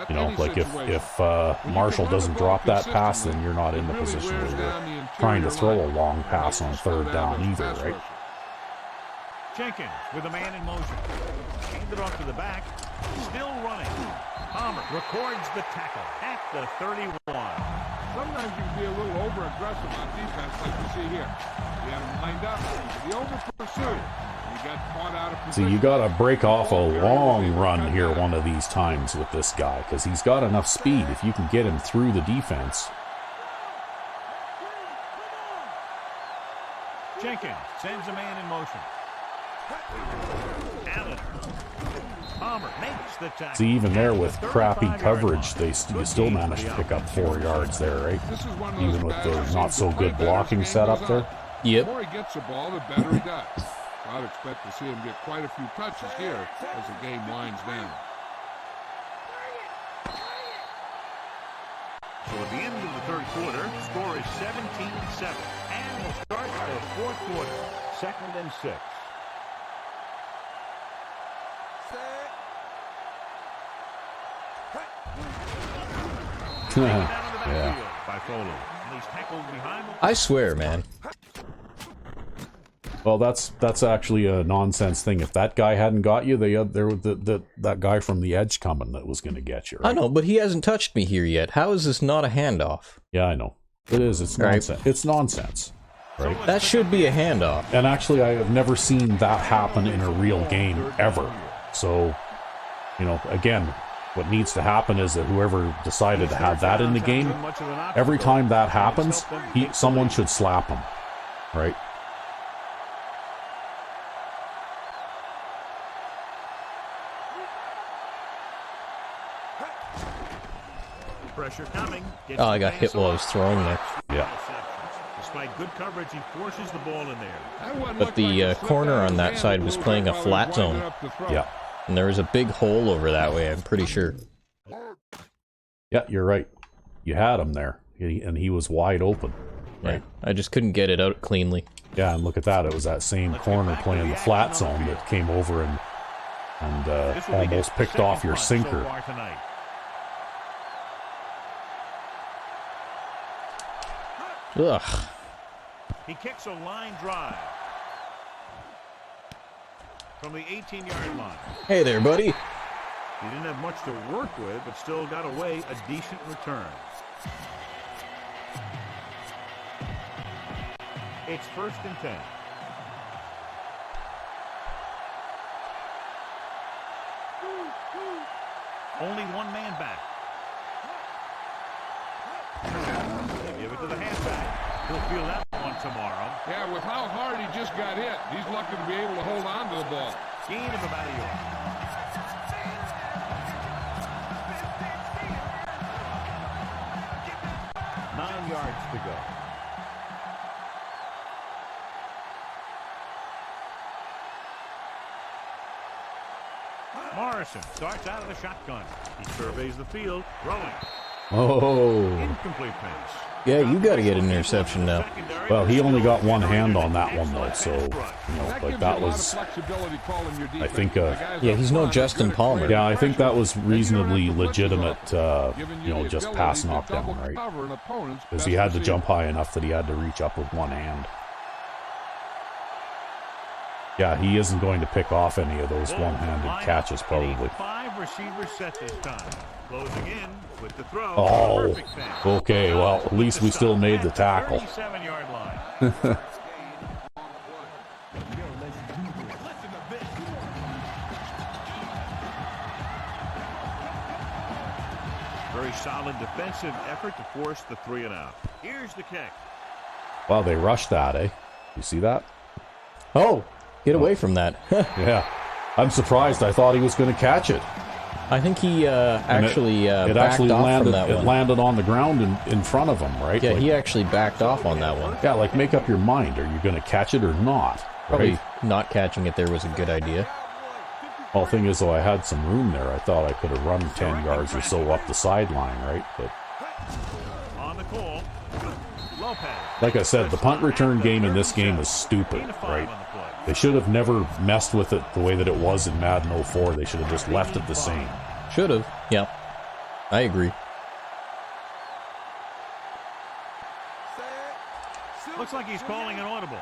You know, like if Marshall doesn't drop that pass, then you're not in the position where you're trying to throw a long pass on 3rd down either, right? Jenkins with a man in motion. Handed off to the back. Still running. Palmer records the tackle at the 31. Sometimes you can be a little over-aggressive on defense like you see here. You had him lined up. The over-pursuit. You got caught out of So position. you got to break off a long run here one of these times with this guy because he's got enough speed. If you can get him through the defense. Jenkins sends a man in motion. Allen. Palmer makes the tackle. See, even there at the with crappy 35-yard coverage, line. you still managed to pick up 4 yards there, right? This is one of those Even with the battles. not so The way good better blocking this game setup goes there. on, The Yep. more he gets the ball, the better he does. I'd expect to see him get quite a few touches here as the game winds down. So at the end of the 3rd quarter, score is 17-7. And we'll start the 4th quarter. 2nd and 6. Down in the Yeah. backfield by Foley. And he's tackled behind the I swear, man. Well, that's actually a nonsense thing. If that guy hadn't got you, there was that guy from the edge coming that was going to get you. Right? I know, but he hasn't touched me here yet. How is this not a handoff? Yeah, I know. It is. It's nonsense. It's nonsense. Right? That should be a handoff. And actually, I have never seen that happen in a real game ever. So, you know, again, what needs to happen is that whoever decided to have that in the game, every time that happens, someone should slap him, right? Pressure coming. Oh, I got hit while I was throwing there. Yeah. Despite good coverage, he forces the ball in there. But the corner on that side was playing a flat zone. Yeah. And there was a big hole over that way, I'm pretty sure. Yeah, you're right. You had him there, and he was wide open. Right. Yeah, I just couldn't get it out cleanly. Yeah, and look at that. It was that same corner playing the flat zone that came over and almost picked off your sinker. Ugh. He kicks a line drive from the 18-yard line. Hey there, buddy. He didn't have much to work with, but still got away a decent return. It's 1st and 10. Only one man back. They give it to the halfback. He'll feel that one tomorrow. Yeah, with how hard he just got hit, he's lucky to be able to hold on to the ball. Gain of about a yard. Nine yards to go. Morrison starts out of the shotgun. He surveys the field, throwing. Oh. Incomplete pass. Yeah, you gotta get an interception now. Well, he only got one hand on that one, though, so, you know, like that was, I think, Yeah, he's no Justin Palmer. yeah, I think that was reasonably legitimate, you know, just pass knockdown, right? Because he had to jump high enough that he had to reach up with one hand. Yeah, he isn't going to pick off any of those one-handed catches, probably. 5 receivers set this time. Closing in with the throw. Oh, Perfect pass. okay, well, at least we still made the tackle. 37-yard line. Very solid defensive effort to force the 3 and out. Here's the kick. Wow, they rushed that, eh? You see that? Oh, get away from that. Yeah. I'm surprised. I thought he was going to catch it. I think he actually It backed actually off landed, from that it one. landed on the ground in front of him, right? Yeah, Like, he actually backed off on that one. yeah, like make up your mind. Are you going to catch it or not? Probably Right? not catching it there was a good idea. Well, the thing is, though, I had some room there. I thought I could have run 10 yards or so up the sideline, right? But On the call. Lopez. like I said, the punt return game in this game is stupid, right? They should have never messed with it the way that it was in Madden 04. They should have just left it the same. Should have. Yeah, I agree. Looks like he's calling an audible.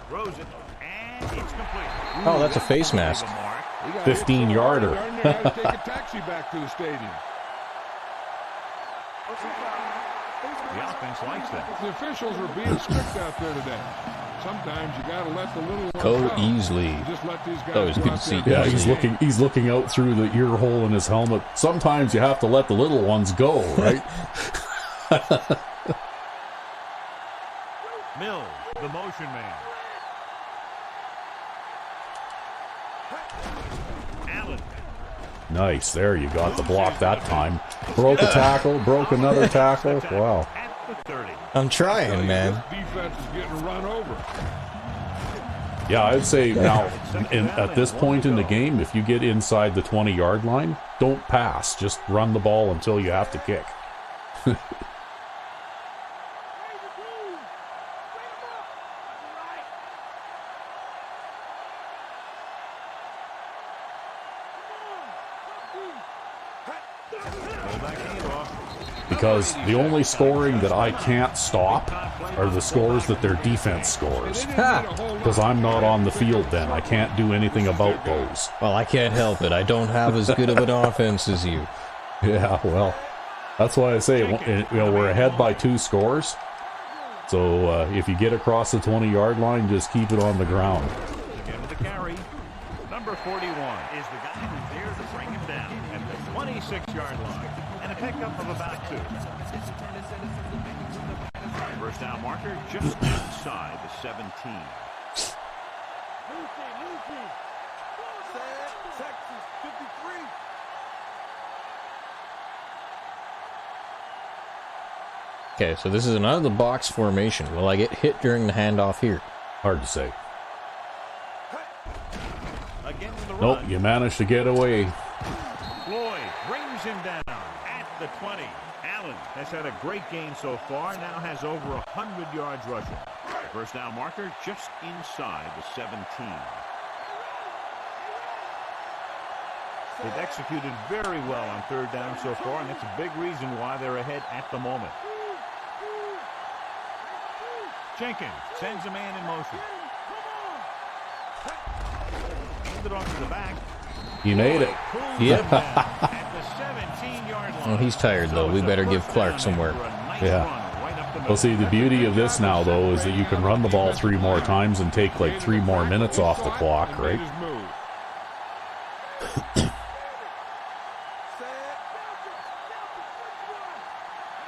Throws it, and it's complete. Oh, that's a face mask. 15-yarder. Take a taxi back to the stadium. The offense likes that. The officials are being strict out there today. Sometimes you got to let the little ones Go easily. Just let these guys That was go good out to see. there and Yeah, he's looking out through the ear hole in his helmet. Sometimes you have to let the little ones go, right? Mills, the motion man. Allen. Nice. There, you got the block that time. Broke a tackle, broke another tackle. Wow. At the 30. I'm trying, man. This defense is getting run over. Yeah, I'd say now, at this point in the game, if you get inside the 20-yard line, don't pass. Just run the ball until you have to kick. that handoff. Because the only scoring that I can't stop are the scores that their defense scores. Because I'm not on the field then. I can't do anything about those. Well, I can't help it. I don't have as good of an offense as you. Yeah, well, that's why I say, we're ahead by 2 scores. So if you get across the 20-yard line, just keep it on the ground. Again with the carry. Number 41 is the guy who's there to bring him down at the 26-yard line. And a pickup of about 2. First down marker just inside the 17. Texas 53. Okay, so this is an out-of-the-box formation. Will I get hit during the handoff here? Hard to say. Again with the Nope, run. you managed to get away. Floyd brings him down at the 20. Allen has had a great game so far, now has over 100 yards rushing. First down marker just inside the 17. They've executed very well on third down so far, and that's a big reason why they're ahead at the moment. Jenkins sends a man in motion. Hand it off to the back. You made it. Yep. At the 17-yard line. Well, he's tired, though. We better give Clark some work. Yeah. Well, see, the beauty of this now, though, is that you can run the ball 3 more times and take like 3 more minutes off the clock, right?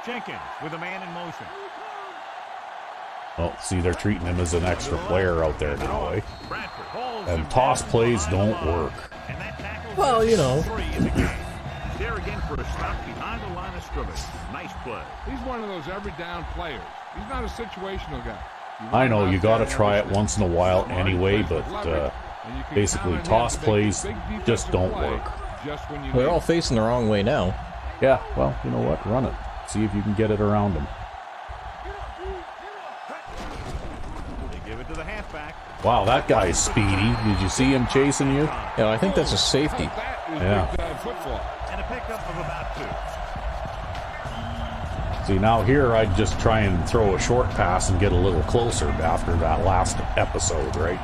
Jenkins with a man in motion. Well, see, they're treating him as an extra player out there now, eh? Bradford holds And him toss down plays behind the don't line. work. And that tackles Well, you know. 3 in the game. He's there again for a stop behind the line of scrimmage. Nice play. He's one of those every down players. He's not a situational guy. I know, you got to try it once in a while anyway, but basically toss plays just don't work. They're all facing the wrong way now. Yeah, well, you know what? Run it. See if you can get it around them. They give it to the halfback. Wow, that guy's speedy. Did you see him chasing you? Yeah, I think that's a safety. Yeah. Football. And a pickup of about 2. See, now here I'd just try and throw a short pass and get a little closer after that last episode, right?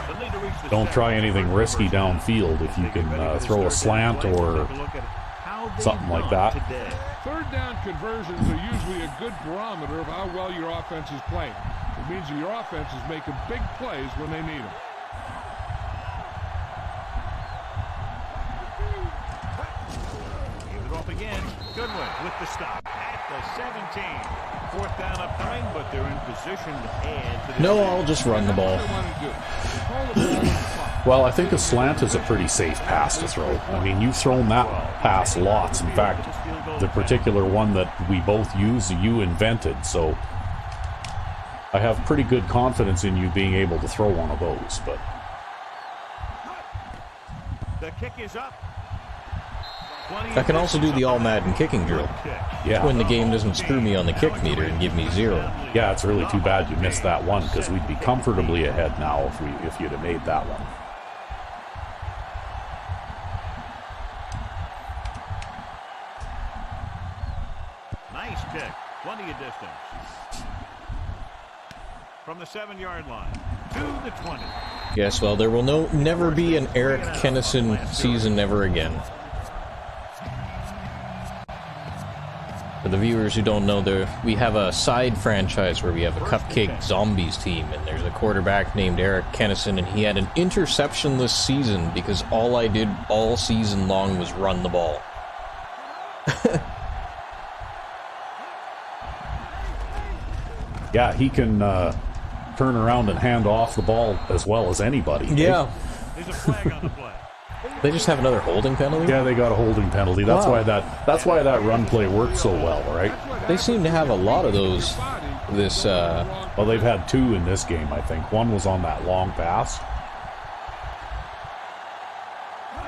The lead to reach the Don't try second. anything risky downfield if you can throw a slant or something like that. Today. Third down conversions are usually a good barometer of how well your offense is playing. It means that your offense is making big plays when they need them. Give it off again. Goodwin with the stop at the 17. Fourth down upcoming, but they're in position to add to the No, I'll just run the ball. That's what they want to do. Control the ball on the clock. Well, I think a slant is a pretty safe pass to throw. I mean, you've thrown that pass lots. In fact, the particular one that we both use, you invented, so I have pretty good confidence in you being able to throw one of those, but The kick is up. I can also do the all Madden kicking drill. yeah. When the game doesn't screw me on the kick meter and give me 0. Yeah, it's really too bad you missed that one, because we'd be comfortably ahead now if you'd have made that one. Nice kick. Plenty of distance. From the 7-yard line to the 20. Yes, well, there will never be an Eric Kennison season ever again. For the viewers who don't know, we have a side franchise where we have a Cupcake Zombies team, and there's a quarterback named Eric Kennison, and he had an interception this season because all I did all season long was run the ball. Yeah, he can turn around and hand off the ball as well as anybody. Yeah. There's a flag on the play. They just have another holding penalty? Yeah, they got a holding penalty. That's Wow. why that run play worked so well, right? They seem to have a lot of those this Well, they've had 2 in this game, I think. One was on that long pass.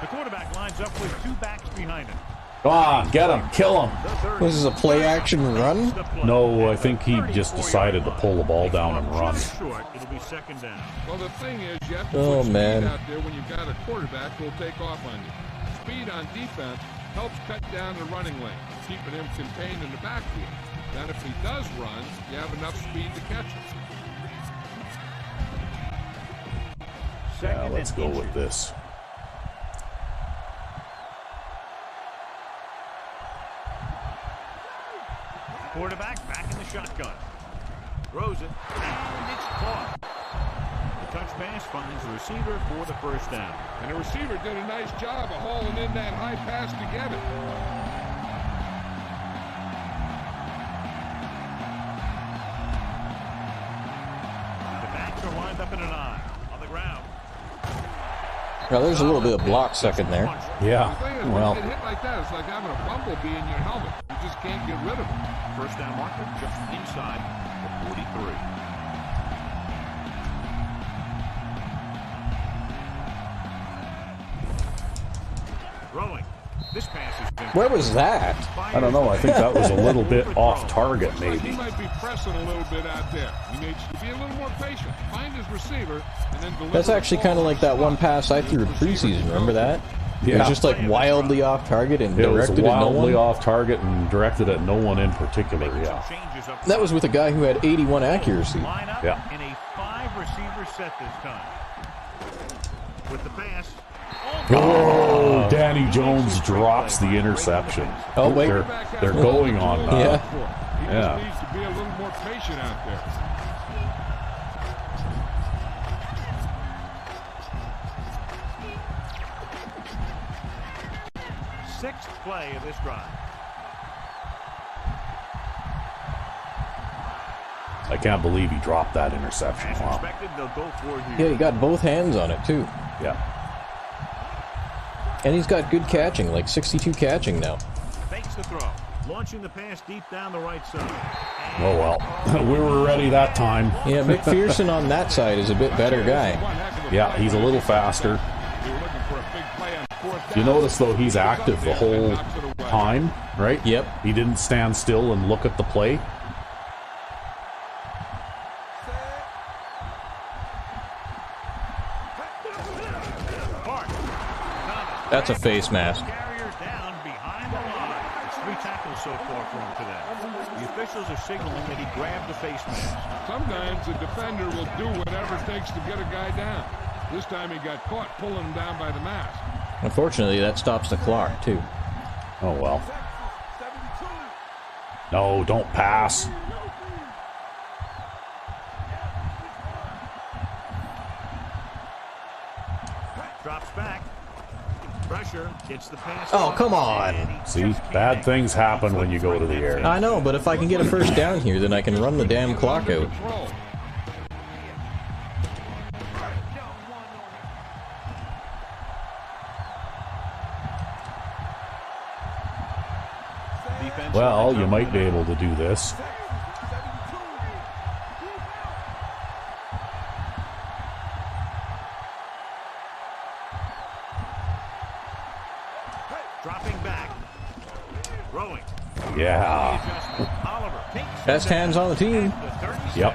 The quarterback lines up with 2 backs behind him. Go on, get him, kill him. This is a play action run? No, I think he just decided to pull the ball down and run. Short, it'll be second down. Well, the thing is, you have to Oh, put speed man. out there when you've got a quarterback who'll take off on you. Speed on defense helps cut down the running lane, keeping him contained in the backfield. Then if he does run, you have enough speed to catch him. Yeah, let's go with this. Quarterback back in the shotgun. Throws it, and it's caught. The touch pass finds the receiver for the first down. And the receiver did a nice job of hauling in that high pass to get it. The backs are lined up in an eye. On the ground. Now, there's a little bit of block second there. Yeah, The thing is, well, when you get hit like that, it's like having a bumblebee in your helmet. You just can't get rid of it. First down marker just inside the 43. Throwing. This pass is been Where was that? I don't know. I think that was a little bit off target, He maybe. might be pressing a little bit out there. He needs to be a little more patient. Find his receiver and then deliver. That's actually kind of like that one pass I threw in preseason. Remember that? It was just like wildly off target and It was directed at no wildly one. off target and directed at no one in particular, yeah. changes up That was with a guy who had 81 accuracy. line up Yeah. in a 5-receiver set this time. With the pass. Oh, Danny Jones drops the interception. Oh, wait. They're going on. Yeah. He Yeah. just needs to be a little more patient out there. Sixth play of this drive. I can't believe he dropped that interception. As Wow. expected, they'll go for it Yeah, here. he got both hands on it, too. Yeah. And he's got good catching, like 62 catching now. Fakes the throw. Launching the pass deep down the right side. Oh, well. We were ready that time. Yeah, McPherson on that side is a bit better guy. One heck of a Yeah, play. he's a little faster. They were looking for a big play on fourth You down. notice, though, he's active the whole Knocks it away. time, right? Yep. He didn't stand still and look at the play. Park. Thomas. That's a face mask. Carrier down behind the line. It's 3 tackles so far for him today. The officials are signaling that he grabbed the face mask. Sometimes the defender will do whatever it takes to get a guy down. This time he got caught pulling him down by the mask. Unfortunately, that stops the clock, too. Oh, well. No, don't pass. Drops back. Pressure. Gets the pass. Oh, off, come on. and he See, just can't bad make things it. happen when you go to the air. I know, but if I can get a first down here, then I can run the damn clock out. Control. Defense Well, lines you up might in be a- able to do this. Dropping back. Throwing. Yeah. Adjustment. Oliver takes Best him hands down on the team. at the 36. Yep.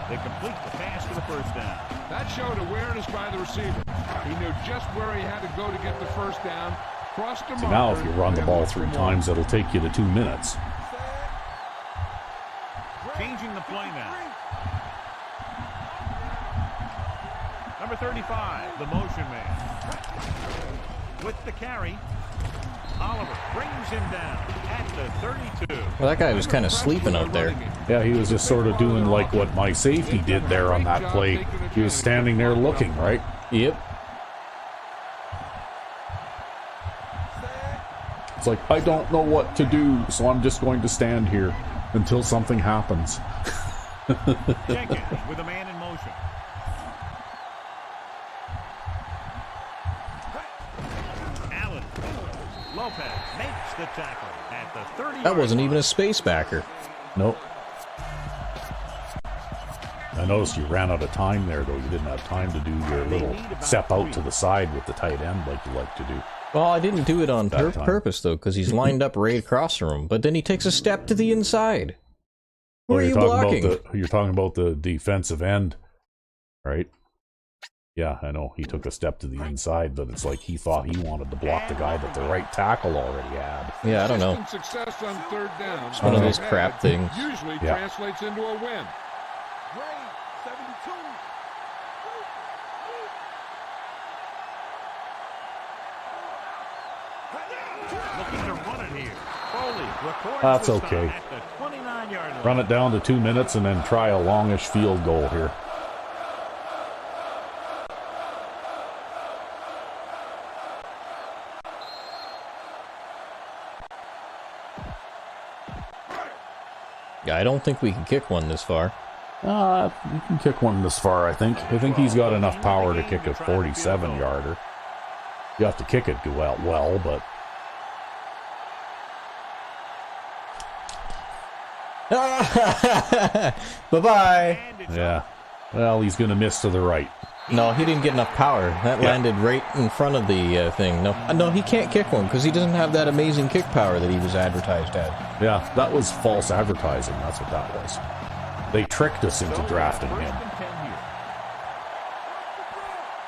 They complete the pass for the first down. That showed awareness by the receiver. He knew just where he had to go to get the first down. Crossed the See, now marker, if you run the and ball looked for 3 more. times, it'll take you to 2 minutes. Changing the play now. Number 35, the motion man. With the carry, Oliver brings him down at the 32. Well, that guy was kind of sleeping out there. Yeah, he was just sort of doing like what my safety did there on that play. He was standing there looking, right? Yep. It's like, I don't know what to do, so I'm just going to stand here until something happens. Jenkins with a man in motion. Allen. Lopez makes the tackle at the 30. That wasn't even a space backer. Nope. I noticed you ran out of time there, though. You didn't have time to do your little step out to the side with the tight end like you like to do. Well, I didn't do it on That time. purpose, though, because he's lined up right across from him. But then he takes a step to the inside. Who Well, are you blocking? you're talking about the defensive end, right? Yeah, I know. He took a step to the inside, but it's like he thought he wanted to block the guy that the right tackle already had. Yeah, I don't know. Success on third down. It's one of those crap things. Usually translates into a win. Grade 72. Looking to run it here. Foley records That's the okay. stop at the 29-yard line. Run it down to 2 minutes and then try a longish field goal here. Yeah, I don't think we can kick one this far. You can kick one this far, I think. I think he's got enough power to kick a 47-yarder. You have to kick it well, but... Bye-bye. Yeah. Well, he's going to miss to the right. No, he didn't get enough power. That landed right in front of the thing. No, he can't kick one because he doesn't have that amazing kick power that he was advertised as. Yeah, that was false advertising. That's what that was. They tricked us into drafting him.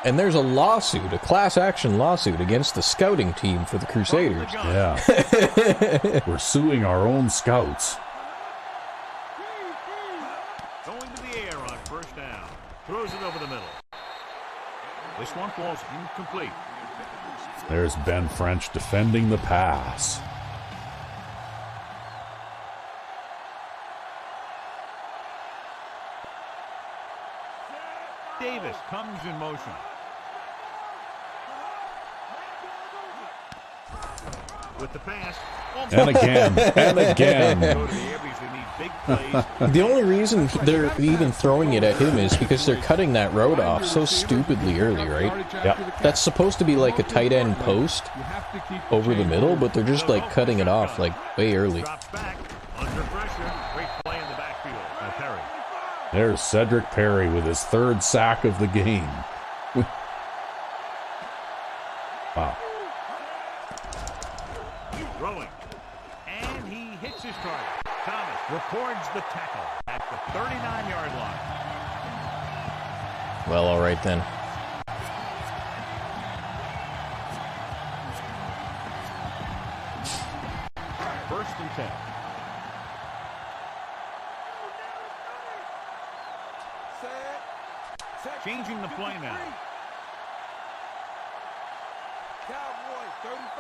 And there's a lawsuit, a class action lawsuit against the scouting team for the Crusaders. Yeah. We're suing our own scouts. Going to the air on first down. Throws it over the middle. This one falls incomplete. There's Ben French defending the pass. Davis comes in motion. With the pass. And again. And again. Go to the air because they need big plays. The only reason they're even throwing it at him is because they're cutting that road off so stupidly early, right? Yep. That's supposed to be like a tight end post over the middle, but they're just like cutting it off like way early. Drops back. Under pressure. Great play in the backfield by Perry. There's Cedric Perry with his third sack of the game. Wow. Throwing. And he hits his target. Thomas records the tackle at the 39-yard line. Well, all right then. First and 10. Changing the play now. Cowboys 35.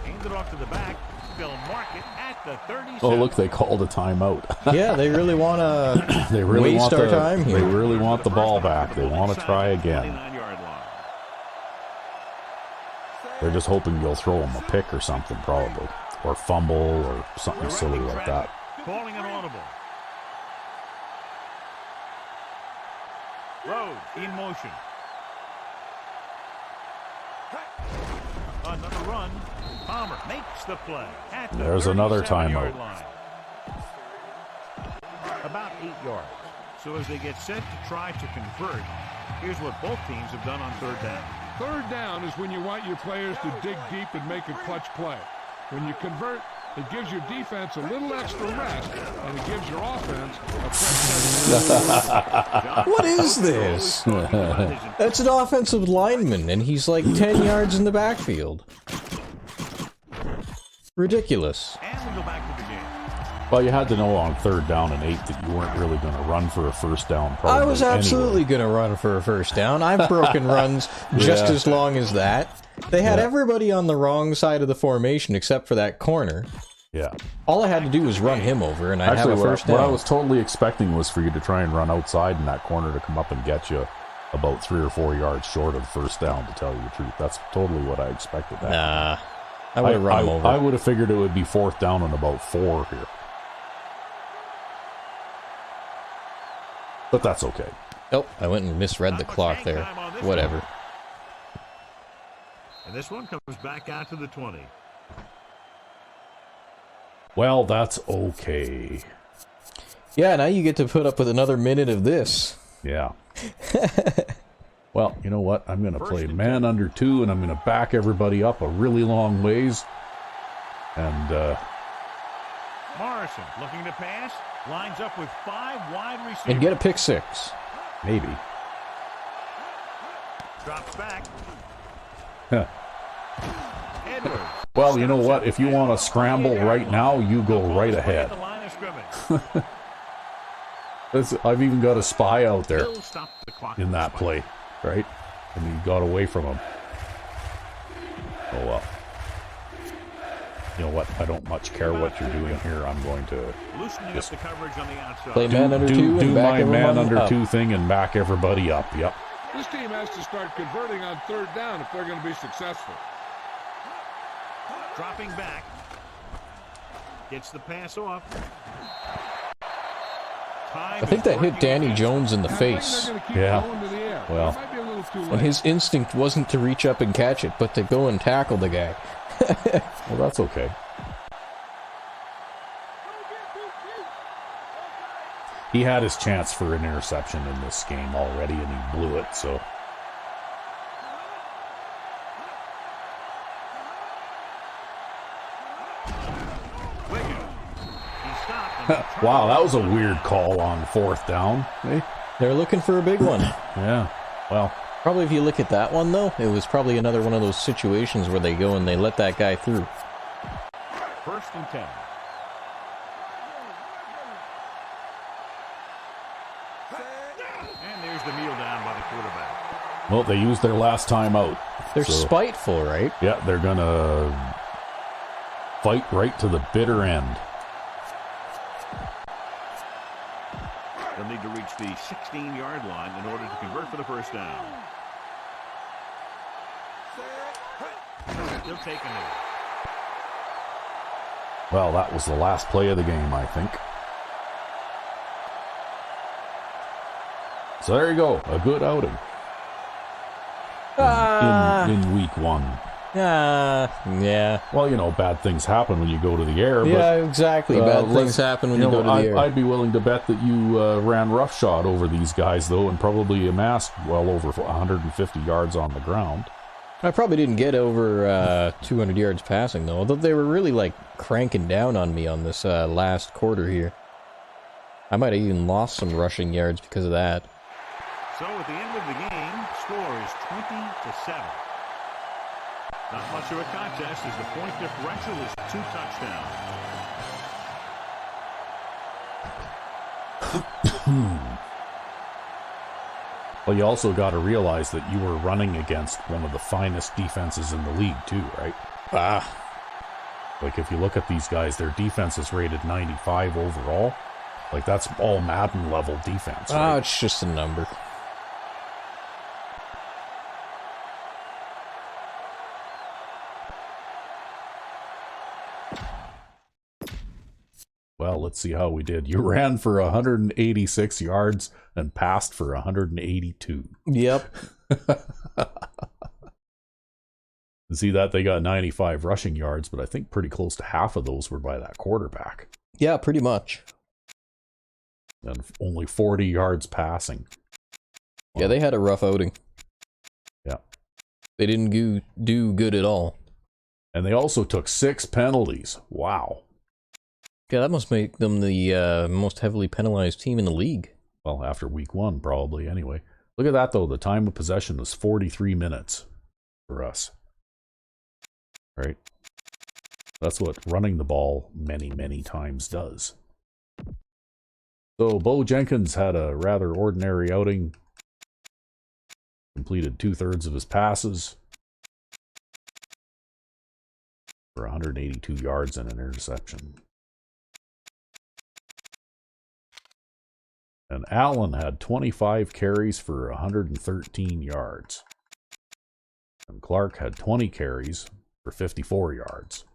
Hands it off to the back. They'll mark it at the 37. Oh, look, they called a timeout. Yeah, they really want to They really waste want our the, time here. They really want the ball back. They want to try again. 29-yard line. They're just hoping you'll throw them a pick or something, probably. Or fumble or something silly like that. Calling an audible. Rhodes in motion. Another run. Palmer makes the play. At the There's another 37-yard timeout. line. About 8 yards. So as they get set to try to convert, here's what both teams have done on third down. Third down is when you want your players to dig deep and make a clutch play. When you convert, it gives your defense a little extra rest, and it gives your offense a fresh. What is this? That's an offensive lineman, and he's like 10 yards in the backfield. Ridiculous. And we go back to the game. Well, you had to know on third down and 8 that you weren't really going to run for a first down. Probably I was absolutely anyway. going to run for a first down. I've broken runs just Yeah. as long as that. They had everybody on the wrong side of the formation except for that corner. Yeah. All I had to do was run him over, and I'd Actually, have a first down. what I was totally expecting was for you to try and run outside in that corner to come up and get you about 3 or 4 yards short of first down, to tell you the truth. That's totally what I expected. That. Nah, I would have run him over. I would have figured it would be fourth down and about 4 here. But that's okay. Oh, I went and misread the clock there. Whatever. And this one comes back out to the 20. Well, that's okay. Yeah, now you get to put up with another minute of this. Yeah. Well, you know what? I'm going to play and man under 2, and I'm going to back everybody up a really long ways. And, Morrison looking to pass. Lines up with 5 wide receivers. And get a pick 6. Maybe. Drops back. Huh. Edwards. Well, you know what? If you want to scramble right now, you go right ahead. The line of scrimmage. I've even got a spy out there Will stop the clock in that play, right? And he got away from him. Oh well. You know what? I don't much care what you're doing here. I'm going to Loosening up the coverage on the outside. Play man under two do and back my everyone man under up. two thing and back everybody up. Yep. This team has to start converting on third down if they're going to be successful. Dropping back. Gets the pass off. I think that hit Danny Jones in the face. Yeah. Well. And his instinct wasn't to reach up and catch it, but to go and tackle the guy. Well, that's okay. He had his chance for an interception in this game already, and he blew it, so... Wow, that was a weird call on fourth down. Eh? They're looking for a big one. Yeah, well... Probably if you look at that one, though, it was probably another one of those situations where they go and they let that guy through. 1st and 10. And there's the kneel down by the quarterback. Well, they used their last time out. They're spiteful, right? Yeah, they're gonna fight right to the bitter end. They'll need to reach the 16-yard line in order to convert for the first down. Still taking it. Well, that was the last play of the game, I think. So there you go, a good outing in week 1. Yeah. Well, you know, bad things happen when you go to the air. Yeah, but, exactly. Bad things happen when you go to the air. I'd be willing to bet that you ran roughshod over these guys, though, and probably amassed well over 150 yards on the ground. I probably didn't get over 200 yards passing, though. Although they were really, like, cranking down on me on this last quarter here. I might have even lost some rushing yards because of that. So at the end of the game, score is 20-7. Not much of a contest as the point differential is 2 touchdowns. Well, you also got to realize that you were running against one of the finest defenses in the league, too, right? Like, if you look at these guys, their defense is rated 95 overall. Like, that's all Madden level defense, right? It's just a number. Well, let's see how we did. You ran for 186 yards and passed for 182. Yep. See that they got 95 rushing yards, but I think pretty close to half of those were by that quarterback. Yeah, pretty much. And only 40 yards passing. Yeah, they had a rough outing. Yeah. They didn't do good at all. And they also took 6 penalties. Wow. Yeah, that must make them the most heavily penalized team in the league. Well, after week 1, probably, anyway. Look at that, though. The time of possession was 43 minutes for us. Right? That's what running the ball many, many times does. So, Bo Jenkins had a rather ordinary outing. Completed 2/3 of his passes for 182 yards and an interception. And Allen had 25 carries for 113 yards. And Clark had 20 carries for 54 yards.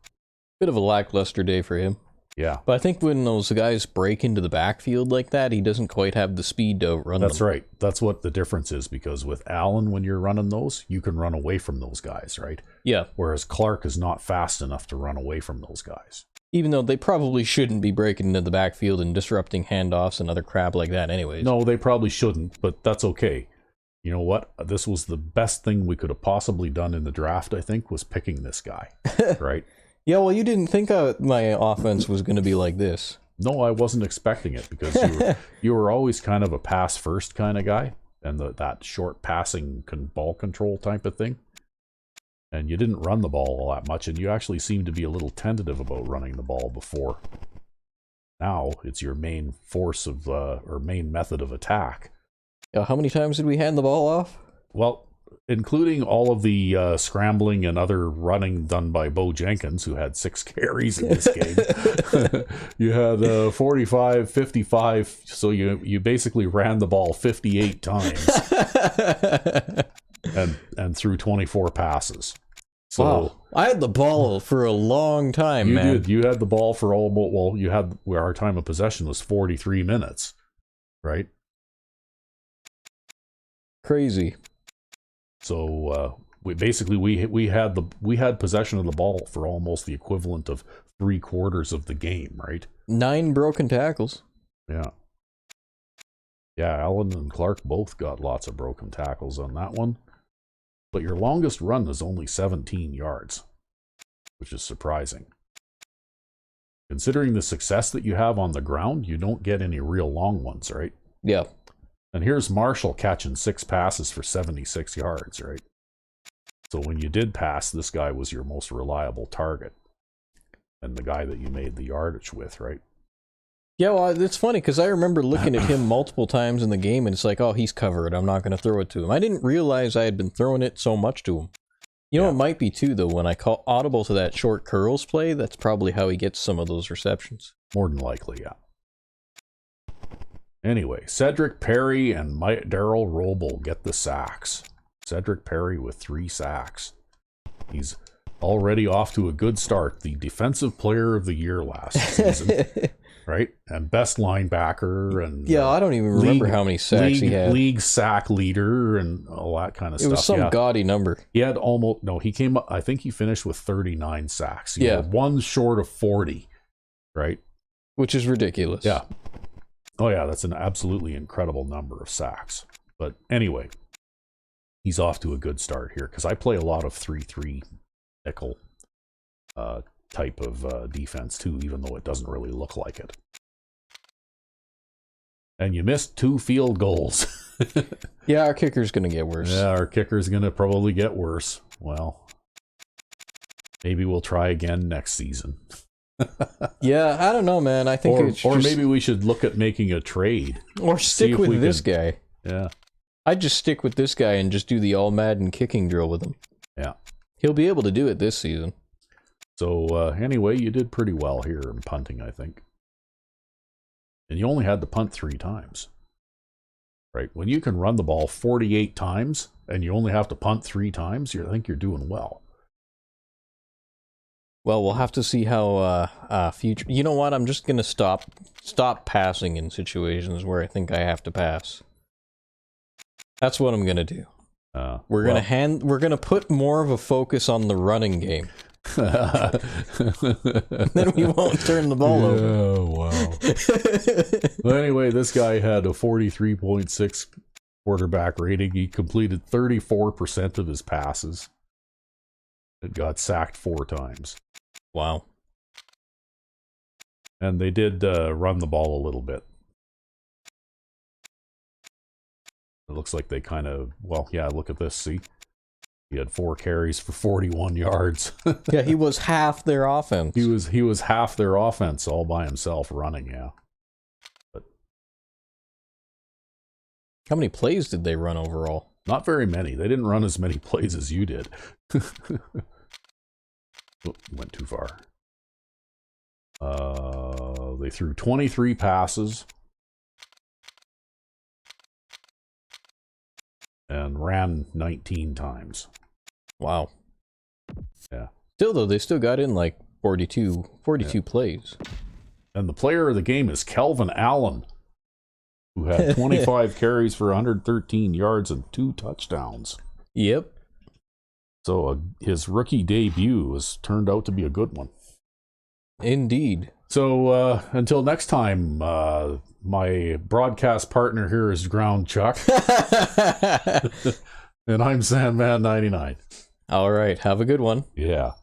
Bit of a lackluster day for him. Yeah. But I think when those guys break into the backfield like that, he doesn't quite have the speed to outrun them. That's right. That's what the difference is, because with Allen, when you're running those, you can run away from those guys, right? Yeah. Whereas Clark is not fast enough to run away from those guys. Even though they probably shouldn't be breaking into the backfield and disrupting handoffs and other crap like that anyways. No, they probably shouldn't, but that's okay. You know what? This was the best thing we could have possibly done in the draft, I think, was picking this guy, right? Yeah, well, you didn't think my offense was going to be like this. No, I wasn't expecting it because you were always kind of a pass first kind of guy, and that short passing ball control type of thing. And you didn't run the ball all that much, and you actually seemed to be a little tentative about running the ball before. Now it's your main force of or main method of attack. How many times did we hand the ball off? Well, including all of the scrambling and other running done by Bo Jenkins, who had 6 carries in this game. You had 45, 55, so you basically ran the ball 58 times and threw 24 passes. So wow. I had the ball for a long time, you man. did. You had the ball for almost, well, you had, where our time of possession was 43 minutes, right? Crazy. So we had possession of the ball for almost the equivalent of 3/4 of the game, right? 9 broken tackles. Yeah. Yeah, Allen and Clark both got lots of broken tackles on that one. But your longest run is only 17 yards, which is surprising. Considering the success that you have on the ground, you don't get any real long ones, right? Yeah. And here's Marshall catching 6 passes for 76 yards, right? So when you did pass, this guy was your most reliable target. And the guy that you made the yardage with, right? Yeah, well, it's funny because I remember looking at him multiple times in the game, and it's like, oh, he's covered. I'm not going to throw it to him. I didn't realize I had been throwing it so much to him. You know, it might be, too, though, when I call audible to that short curls play, that's probably how he gets some of those receptions. More than likely, yeah. Anyway, Cedric Perry and Darryl Roble get the sacks. Cedric Perry with 3 sacks. He's already off to a good start. The defensive player of the year last season. Right? And best linebacker. And yeah, I don't even remember how many sacks he had. League sack leader and all that kind of stuff. It was some gaudy number. He had almost, no, he came up, I think he finished with 39 sacks. He had 1 short of 40, right? Which is ridiculous. Yeah. Oh, yeah, that's an absolutely incredible number of sacks. But anyway, he's off to a good start here because I play a lot of 3-3 nickel type of defense too, even though it doesn't really look like it. And you missed 2 field goals. Yeah, our kicker's going to get worse. Yeah, our kicker's going to probably get worse. Well, maybe we'll try again next season. Yeah, I don't know, man. I think or maybe we should look at making a trade. Or stick with this guy. Yeah. I'd just stick with this guy and just do the all Madden kicking drill with him. Yeah. He'll be able to do it this season. So anyway, you did pretty well here in punting, I think. And you only had to punt 3 times. Right? When you can run the ball 48 times and you only have to punt 3 times, I think you're doing well. Well, we'll have to see how future... You know what? I'm just going to stop passing in situations where I think I have to pass. That's what I'm going to do. We're going to put more of a focus on the running game. Then we won't turn the ball over. Oh, wow. Well, anyway, this guy had a 43.6 quarterback rating. He completed 34% of his passes. It got sacked 4 times. Wow. And they did run the ball a little bit. It looks like they kind of, well, yeah, look at this, see? He had 4 carries for 41 yards. Yeah, he was half their offense. He was half their offense all by himself running, yeah. But how many plays did they run overall? Not very many. They didn't run as many plays as you did. Went too far. They threw 23 passes and ran 19 times. Wow. Yeah. Still, though, they still got in like 42 plays. And the player of the game is Kelvin Allen, who had 25 carries for 113 yards and 2 touchdowns. Yep. So his rookie debut has turned out to be a good one. Indeed. So until next time, my broadcast partner here is Ground Chuck. And I'm Sandman99. All right. Have a good one. Yeah.